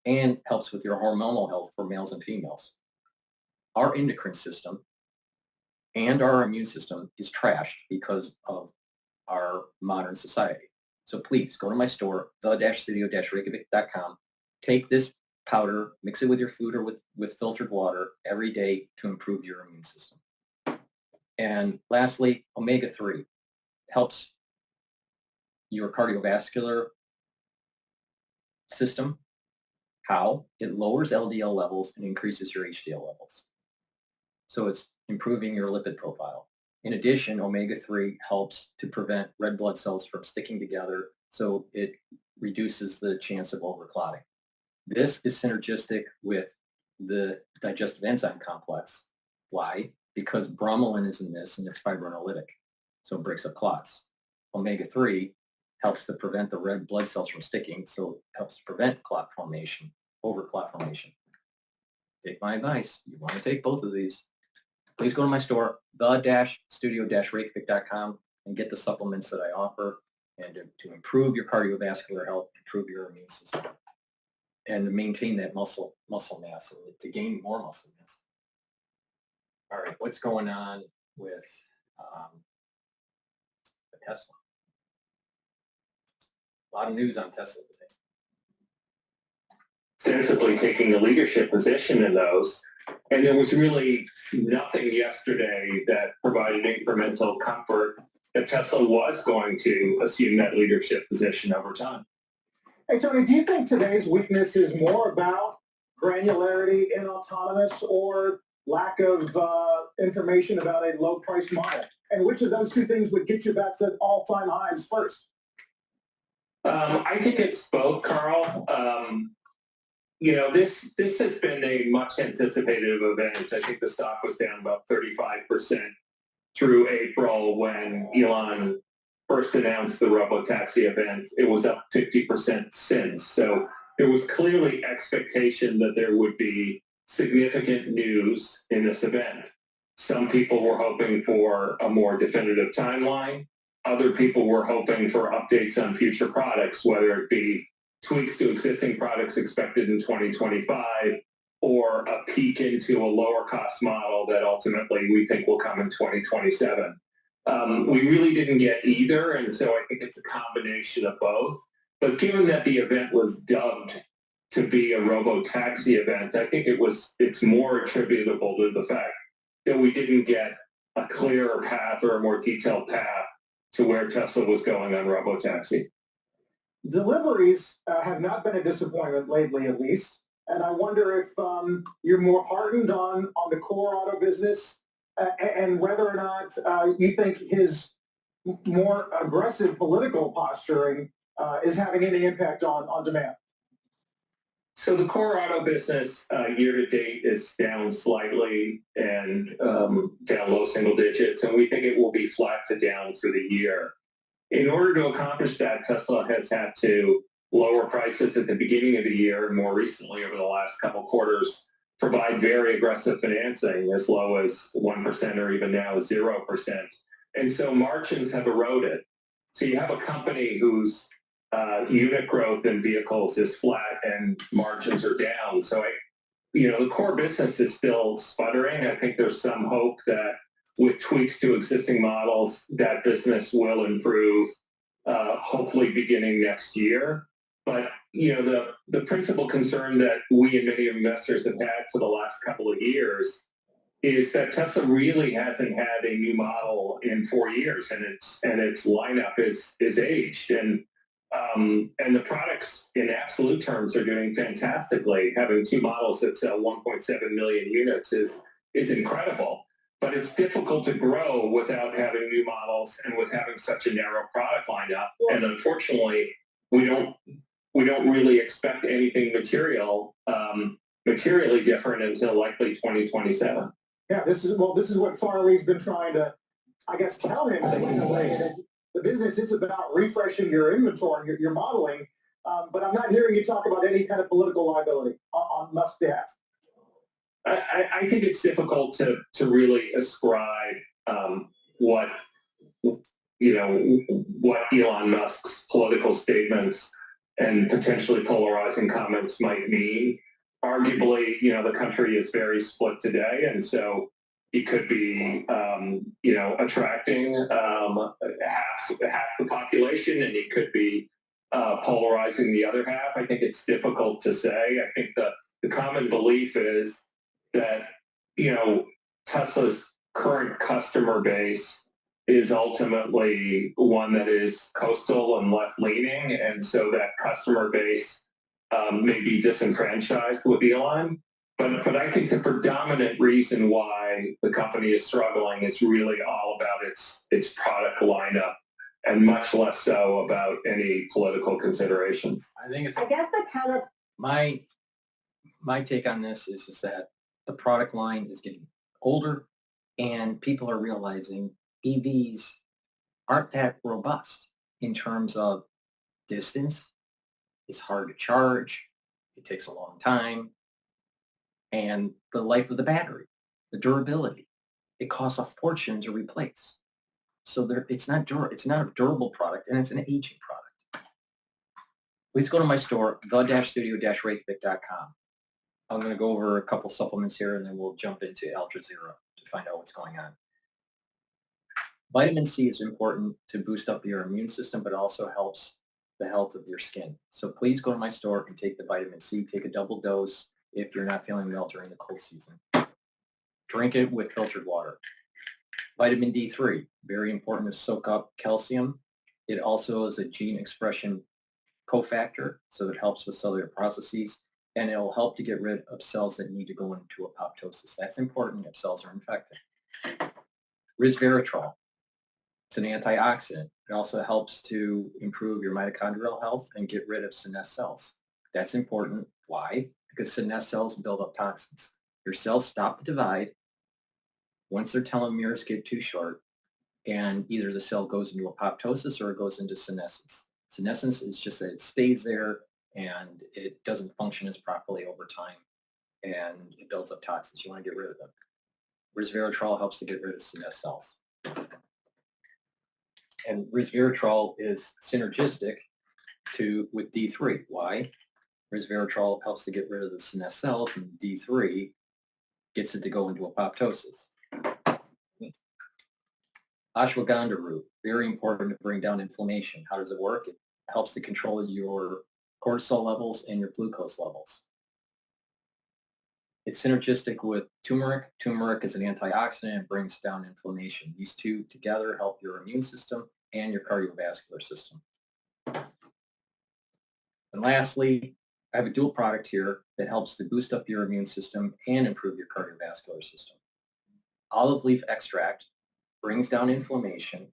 and helps with your hormonal health for males and females. Our endocrine system and our immune system is trashed because of our modern society. So please go to my store, the-studio-reykjavik.com. Take this powder, mix it with your food or with filtered water every day to improve your immune system. And lastly, omega-3 helps your cardiovascular system. How? It lowers LDL levels and increases your HDL levels. So it's improving your lipid profile. In addition, omega-3 helps to prevent red blood cells from sticking together, so it reduces the chance of overclotting. This is synergistic with the digestive enzyme complex. Why? Because bromelain is in this and it's fibrinolytic, so it breaks up clots. Omega-3 helps to prevent the red blood cells from sticking, so it helps to prevent clot formation, overclot formation. Take my advice. You want to take both of these. Please go to my store, the-studio-reykjavik.com, and get the supplements that I offer and to improve your cardiovascular health, improve your immune system, and to maintain that muscle mass, to gain more muscle mass. All right, what's going on with the Tesla? A lot of news on Tesla today.
Sensibly taking a leadership position in those. And there was really nothing yesterday that provided incremental comfort that Tesla was going to assume that leadership position over time.
Hey, Tony, do you think today's weakness is more about granularity in autonomous or lack of information about a low price model? And which of those two things would get you back to all-time highs first?
I think it's both, Carl. This has been a much anticipated event. I think the stock was down about 35% through April when Elon first announced the robotaxi event. It was up 50% since. So there was clearly expectation that there would be significant news in this event. Some people were hoping for a more definitive timeline. Other people were hoping for updates on future products, whether it be tweaks to existing products expected in 2025 or a peek into a lower cost model that ultimately we think will come in 2027. We really didn't get either, and so I think it's a combination of both. But given that the event was dubbed to be a robo-taxi event, I think it's more attributable to the fact that we didn't get a clearer path or a more detailed path to where Tesla was going on robo-taxi.
Deliveries have not been a disappointment lately, at least. And I wonder if you're more hardened on the core auto business and whether or not you think his more aggressive political posturing is having any impact on demand.
So the core auto business year to date is down slightly and down low single digits, and we think it will be flat to down for the year. In order to accomplish that, Tesla has had to lower prices at the beginning of the year and more recently over the last couple quarters provide very aggressive financing as low as 1% or even now 0%. And so margins have eroded. So you have a company whose unit growth in vehicles is flat and margins are down. So the core business is still sputtering. I think there's some hope that with tweaks to existing models, that business will improve, hopefully beginning next year. But, the principal concern that we and many investors have had for the last couple of years is that Tesla really hasn't had a new model in 4 years, and its lineup is aged. And the products in absolute terms are doing fantastically. Having two models that sell 1.7 million units is incredible. But it's difficult to grow without having new models and with having such a narrow product lineup. And unfortunately, we don't really expect anything materially different until likely 2027.
Yeah, this is what Farley's been trying to, I guess, tell him in a way. The business is about refreshing your inventory, your modeling, but I'm not hearing you talk about any kind of political liability on Musk's behalf.
I think it's difficult to really ascribe what Elon Musk's political statements and potentially polarizing comments might mean. Arguably, the country is very split today, and so he could be, attracting half the population, and he could be polarizing the other half. I think it's difficult to say. I think the common belief is that, Tesla's current customer base is ultimately one that is coastal and left-leaning, and so that customer base may be disenfranchised with Elon. But I think the predominant reason why the company is struggling is really all about its product lineup and much less so about any political considerations.
I guess the counter.
My take on this is that the product line is getting older and people are realizing EVs aren't that robust in terms of distance. It's hard to charge. It takes a long time. And the life of the battery, the durability, it costs a fortune to replace. So it's not a durable product, and it's an aging product. Please go to my store, the-studio-reykjavik.com. I'm going to go over a couple supplements here, and then we'll jump into Ultra Zero to find out what's going on. Vitamin C is important to boost up your immune system, but also helps the health of your skin. So please go to my store and take the vitamin C. Take a double dose if you're not feeling well during the cold season. Drink it with filtered water. Vitamin D3, very important to soak up calcium. It also is a gene expression cofactor, so it helps with cellular processes, and it'll help to get rid of cells that need to go into apoptosis. That's important if cells are infected. Resveratrol. It's an antioxidant. It also helps to improve your mitochondrial health and get rid of senesced cells. That's important. Why? Because senesced cells build up toxins. Your cells stop to divide once their telomeres get too short, and either the cell goes into apoptosis or it goes into senescence. Senescence is just that it stays there and it doesn't function as properly over time, and it builds up toxins. You want to get rid of them. Resveratrol helps to get rid of senesced cells. And resveratrol is synergistic with D3. Why? Resveratrol helps to get rid of the senesced cells, and D3 gets it to go into apoptosis. Ashwagandha root, very important to bring down inflammation. How does it work? It helps to control your cortisol levels and your glucose levels. It's synergistic with turmeric. Turmeric is an antioxidant and brings down inflammation. These two together help your immune system and your cardiovascular system. And lastly, I have a dual product here that helps to boost up your immune system and improve your cardiovascular system. Olive leaf extract brings down inflammation,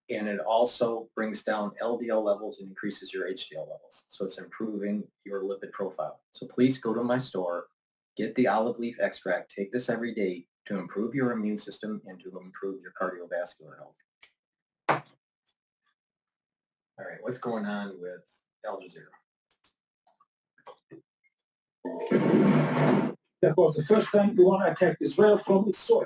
and it also brings down LDL levels and increases your HDL levels. So it's improving your lipid profile. So please go to my store, get the olive leaf extract, take this every day to improve your immune system and to improve your cardiovascular health. All right, what's going on with Al Jazeera?
That was the first time Iran attacked Israel from its soil.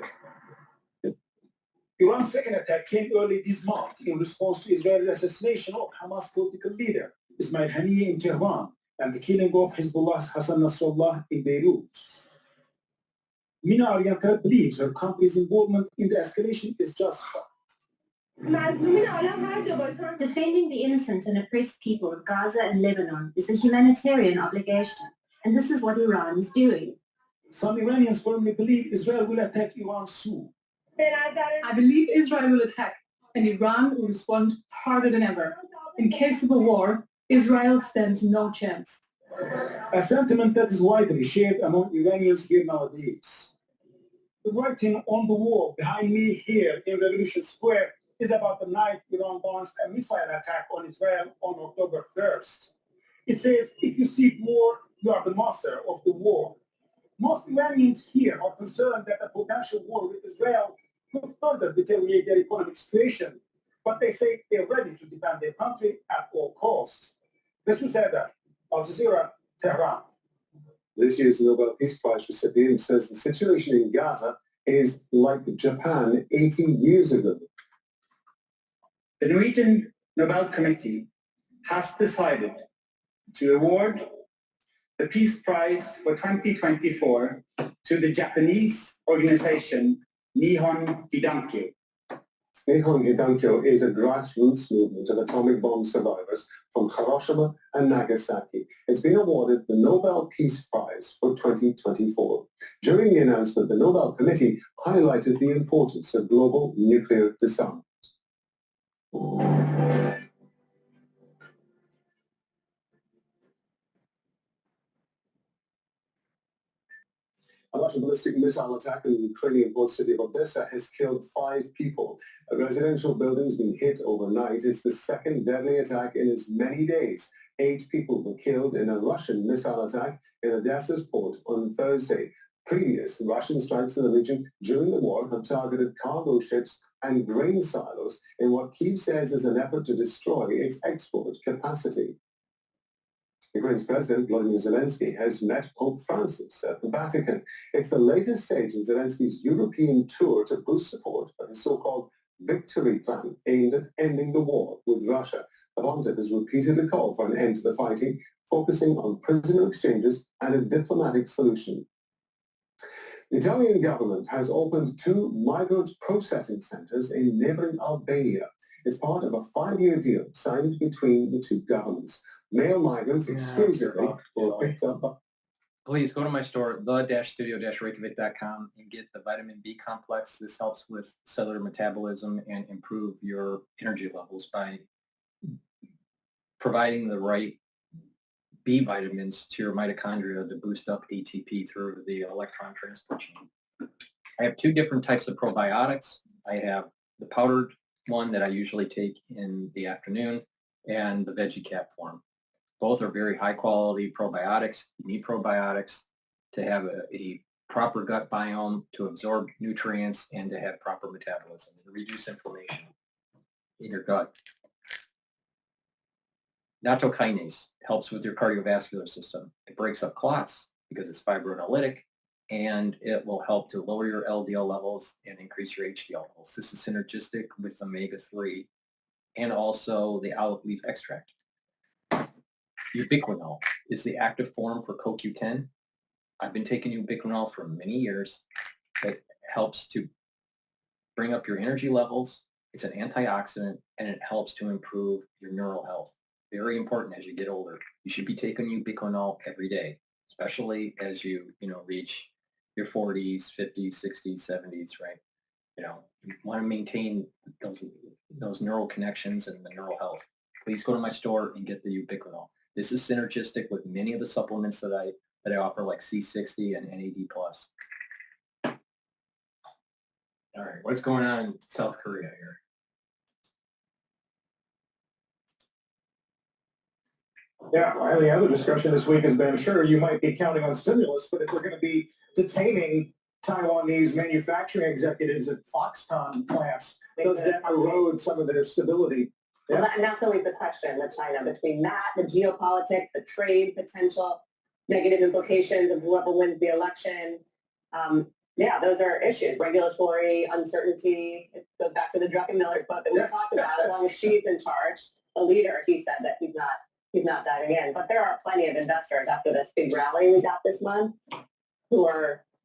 Iran's second attack came early this month in response to Israel's assassination of Hamas political leader Ismail Haniyeh in Tehran and the killing of Hezbollah's Hassan Nasrallah in Beirut. Mina Arianka believes her country's involvement in the escalation is justified.
Defending the innocent and oppressed people of Gaza and Lebanon is a humanitarian obligation, and this is what Iran is doing.
Some Iranians firmly believe Israel will attack Iran soon.
I believe Israel will attack, and Iran will respond harder than ever. In case of a war, Israel stands no chance.
A sentiment that is widely shared among Iranians here nowadays. The writing on the wall behind me here in Revolution Square is about the night Iran launched a missile attack on Israel on October 1st. It says, if you seek war, you are the master of the war. Most Iranians here are concerned that a potential war with Israel could further deteriorate their economic situation, but they say they're ready to defend their country at all costs. This was Al Jazeera, Tehran.
This year's Nobel Peace Prize recipient says the situation in Gaza is like Japan 80 years ago.
The Norwegian Nobel Committee has decided to award the Peace Prize for 2024 to the Japanese organization Nihon Hidankyo.
Nihon Hidankyo is a grassroots movement of atomic bomb survivors from Hiroshima and Nagasaki. It's been awarded the Nobel Peace Prize for 2024. During the announcement, the Nobel Committee highlighted the importance of global nuclear disarmament. A Russian ballistic missile attack in the Ukrainian port city of Odessa has killed 5 people. A residential building's been hit overnight. It's the second deadly attack in as many days. 8 people were killed in a Russian missile attack in Odessa's port on Thursday. Previous Russian strikes in the region during the war have targeted cargo ships and grain silos in what Kyiv says is an effort to destroy its export capacity. Ukraine's President Volodymyr Zelensky has met Pope Francis at the Vatican. It's the latest stage in Zelensky's European tour to boost support for his so-called victory plan aimed at ending the war with Russia. The pontiff has repeatedly called for an end to the fighting, focusing on prisoner exchanges and a diplomatic solution. The Italian government has opened 2 migrant processing centers in neighboring Albania. It's part of a 5-year deal signed between the 2 governments. Male migrants exclusively were picked up by...
Please go to my store, the-studio-reykjavik.com, and get the vitamin B complex. This helps with cellular metabolism and improve your energy levels by providing the right B vitamins to your mitochondria to boost up ATP through the electron transport chain. I have two different types of probiotics. I have the powdered one that I usually take in the afternoon and the veggie cap form. Both are very high quality probiotics. You need probiotics to have a proper gut biome, to absorb nutrients, and to have proper metabolism, and reduce inflammation in your gut. Nattokinase helps with your cardiovascular system. It breaks up clots because it's fibrinolytic, and it will help to lower your LDL levels and increase your HDL levels. This is synergistic with omega-3 and also the olive leaf extract. Ubiquinol is the active form for CoQ10. I've been taking ubiquinol for many years. It helps to bring up your energy levels. It's an antioxidant, and it helps to improve your neural health. Very important as you get older. You should be taking ubiquinol every day, especially as you reach your 40s, 50s, 60s, 70s, right? You want to maintain those neural connections and the neural health. Please go to my store and get the ubiquinol. This is synergistic with many of the supplements that I offer, like C60 and NAD+. All right, what's going on in South Korea here?
Yeah, and the other discussion this week has been, sure, you might be counting on stimulus, but if we're going to be detaining Taiwanese manufacturing executives at Foxconn plants, does that erode some of their stability?
Yeah. Well, and that's always the question with China, between that, the geopolitics, the trade potential, negative implications of whoever wins the election. Yeah, those are issues. Regulatory uncertainty. It goes back to the Druckenmiller quote that we talked about. As long as she's in charge, the leader, he said that he's not diving in. But there are plenty of investors after this big rally we got this month who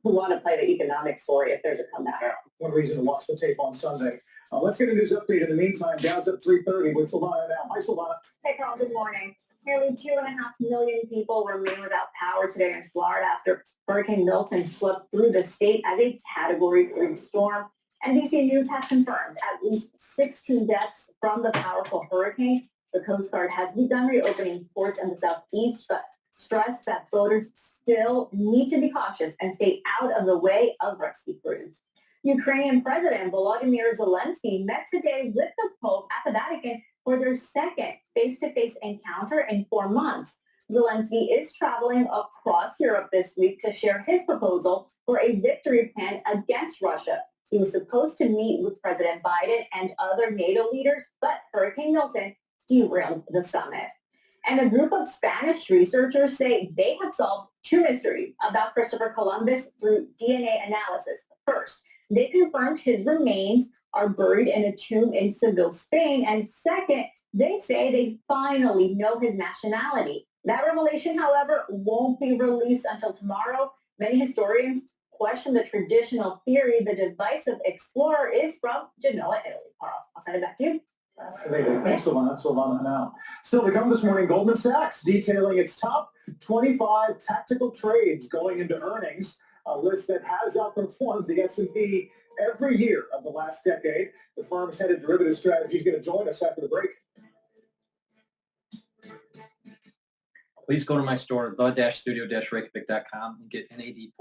want to play the economic story if there's a comeback.
Yeah, one reason to watch the tape on Sunday. Let's get a news update in the meantime. Dow's at 3:30 with Silvana now. Hi, Silvana.
Hey, Carl, good morning. Nearly 2.5 million people remain without power today in Florida after Hurricane Milton swept through the state as a Category 3 storm. NBC News has confirmed at least 16 deaths from the powerful hurricane. The Coast Guard has begun reopening ports in the southeast, but stressed that boaters still need to be cautious and stay out of the way of rescue crews. Ukrainian President Volodymyr Zelensky met today with the Pope at the Vatican for their second face-to-face encounter in 4 months. Zelensky is traveling across Europe this week to share his proposal for a victory plan against Russia. He was supposed to meet with President Biden and other NATO leaders, but Hurricane Milton derailed the summit. And a group of Spanish researchers say they have solved 2 mysteries about Christopher Columbus through DNA analysis. First, they confirmed his remains are buried in a tomb in Seville, Spain. And second, they say they finally know his nationality. That revelation, however, won't be released until tomorrow. Many historians question the traditional theory the divisive explorer is from Genoa, Italy. Carl, I'll send it back to you.
Fascinating. Thanks, Silvana. Silvana now. Still to come this morning, Goldman Sachs detailing its top 25 tactical trades going into earnings, a list that has outperformed the S&P every year of the last decade. The firm's head of derivative strategy is going to join us after the break.
Please go to my store, the-studio-reykjavik.com, and get NAD+.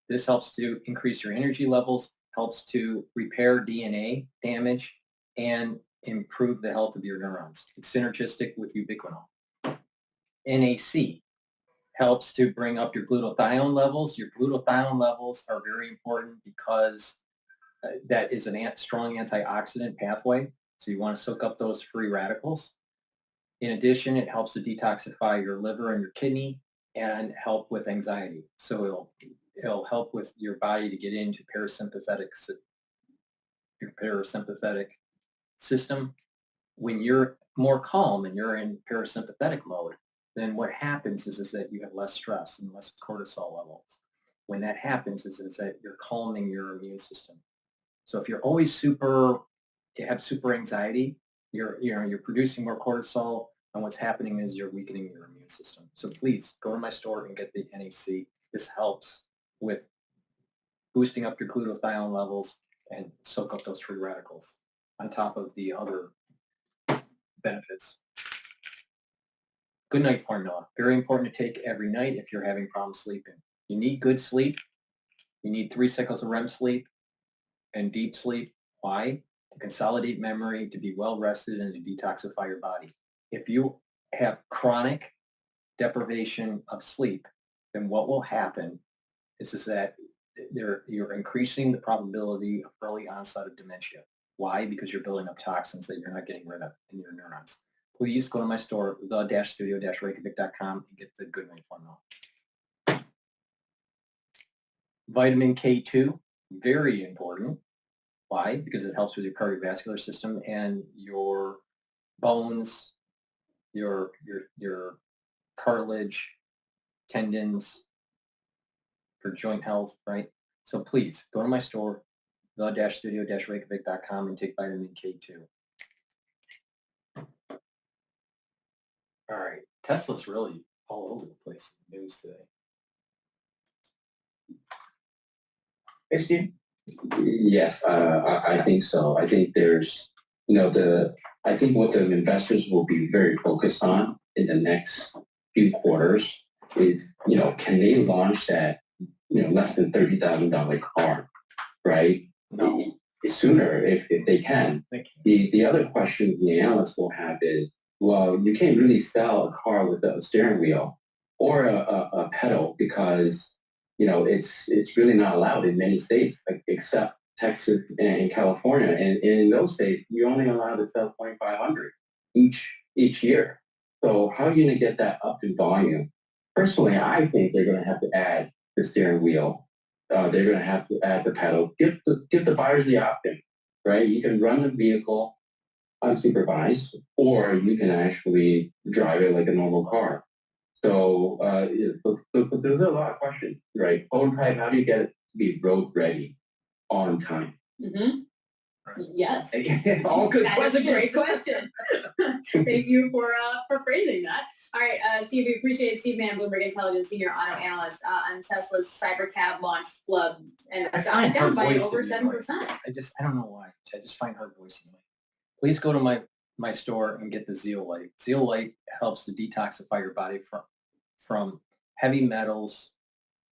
This helps to increase your energy levels, helps to repair DNA damage, and improve the health of your neurons. It's synergistic with ubiquinol. NAC helps to bring up your glutathione levels. Your glutathione levels are very important because that is a strong antioxidant pathway. So you want to soak up those free radicals. In addition, it helps to detoxify your liver and your kidney and help with anxiety. So it'll help with your body to get into your parasympathetic system. When you're more calm and you're in parasympathetic mode, then what happens is that you have less stress and less cortisol levels. When that happens is that you're calming your immune system. So if you're always you have super anxiety, you're producing more cortisol, and what's happening is you're weakening your immune system. So please go to my store and get the NAC. This helps with boosting up your glutathione levels and soak up those free radicals on top of the other benefits. Good night formula. Very important to take every night if you're having problems sleeping. You need good sleep. You need 3 cycles of REM sleep and deep sleep. Why? To consolidate memory, to be well rested, and to detoxify your body. If you have chronic deprivation of sleep, then what will happen is that you're increasing the probability of early onset of dementia. Why? Because you're building up toxins that you're not getting rid of in your neurons. Please go to my store, the-studio-reykjavik.com, and get the Good Night formula. Vitamin K2, very important. Why? Because it helps with your cardiovascular system and your bones, your cartilage, tendons, for joint health, right? So please go to my store, the-studio-reykjavik.com, and take vitamin K2. All right, Tesla's really all over the place in the news today.
Hey, Steve. Yes, I think so. I think there's, I think what the investors will be very focused on in the next few quarters is, can they launch that, less than $30,000 car, right?
No.
Sooner if they can. The other question the analysts will have is, well, you can't really sell a car with a steering wheel or a pedal because, it's really not allowed in many states, except Texas and California. And in those states, you're only allowed to sell 2,500 each year. So how are you going to get that up in volume? Personally, I think they're going to have to add the steering wheel. They're going to have to add the pedal. Give the buyers the option, right? You can run the vehicle unsupervised, or you can actually drive it like a normal car. So, but there's a lot of questions, right? Prototype, how do you get it to be road ready on time?
Mm-hmm. Yes.
All good
That
questions.
is a great question. Thank you for phrasing that. All right, Steve, we appreciate Steve Mann, Bloomberg Intelligence Senior Auto Analyst on Tesla's Cybercab launch flub, and the stock is down by over 7%.
I don't know why. I just find her voice annoying. Please go to my store and get the Zeolite. Zeolite helps to detoxify your body from heavy metals,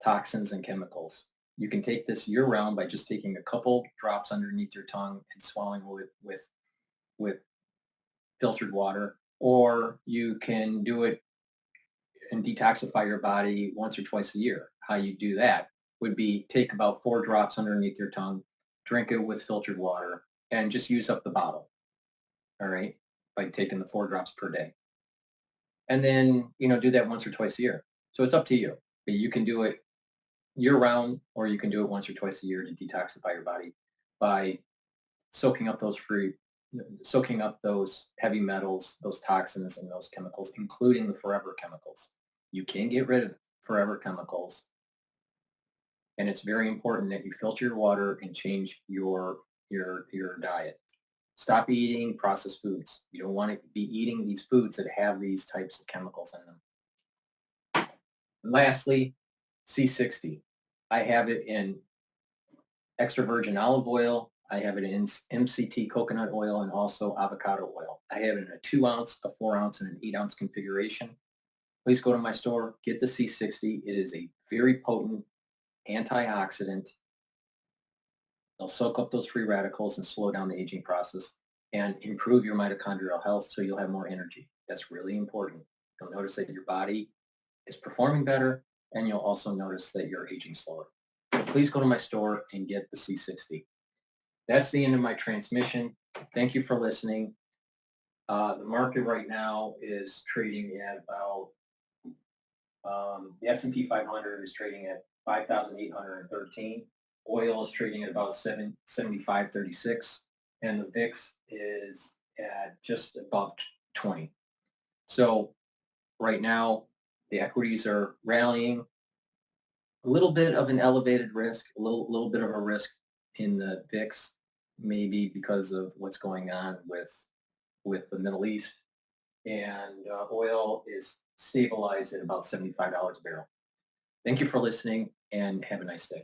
toxins, and chemicals. You can take this year-round by just taking a couple drops underneath your tongue and swallowing with filtered water, or you can do it and detoxify your body once or twice a year. How you do that would be take about 4 drops underneath your tongue, drink it with filtered water, and just use up the bottle, all right, by taking the 4 drops per day. And then, do that once or twice a year. So it's up to you. But you can do it year-round, or you can do it once or twice a year to detoxify your body by soaking up those heavy metals, those toxins, and those chemicals, including the forever chemicals. You can get rid of forever chemicals, and it's very important that you filter your water and change your diet. Stop eating processed foods. You don't want to be eating these foods that have these types of chemicals in them. And lastly, C60. I have it in extra virgin olive oil. I have it in MCT coconut oil and also avocado oil. I have it in a 2 ounce, a 4 ounce, and an 8 ounce configuration. Please go to my store, get the C60. It is a very potent antioxidant. They'll soak up those free radicals and slow down the aging process and improve your mitochondrial health so you'll have more energy. That's really important. You'll notice that your body is performing better, and you'll also notice that you're aging slower. So please go to my store and get the C60. That's the end of my transmission. Thank you for listening. The market right now is trading at about, the S&P 500 is trading at 5,813. Oil is trading at about 75.36, and the VIX is at just above 20. So right now, the equities are rallying. A little bit of an elevated risk, a little bit of a risk in the VIX, maybe because of what's going on with the Middle East. And oil is stabilized at about $75 a barrel. Thank you for listening, and have a nice day.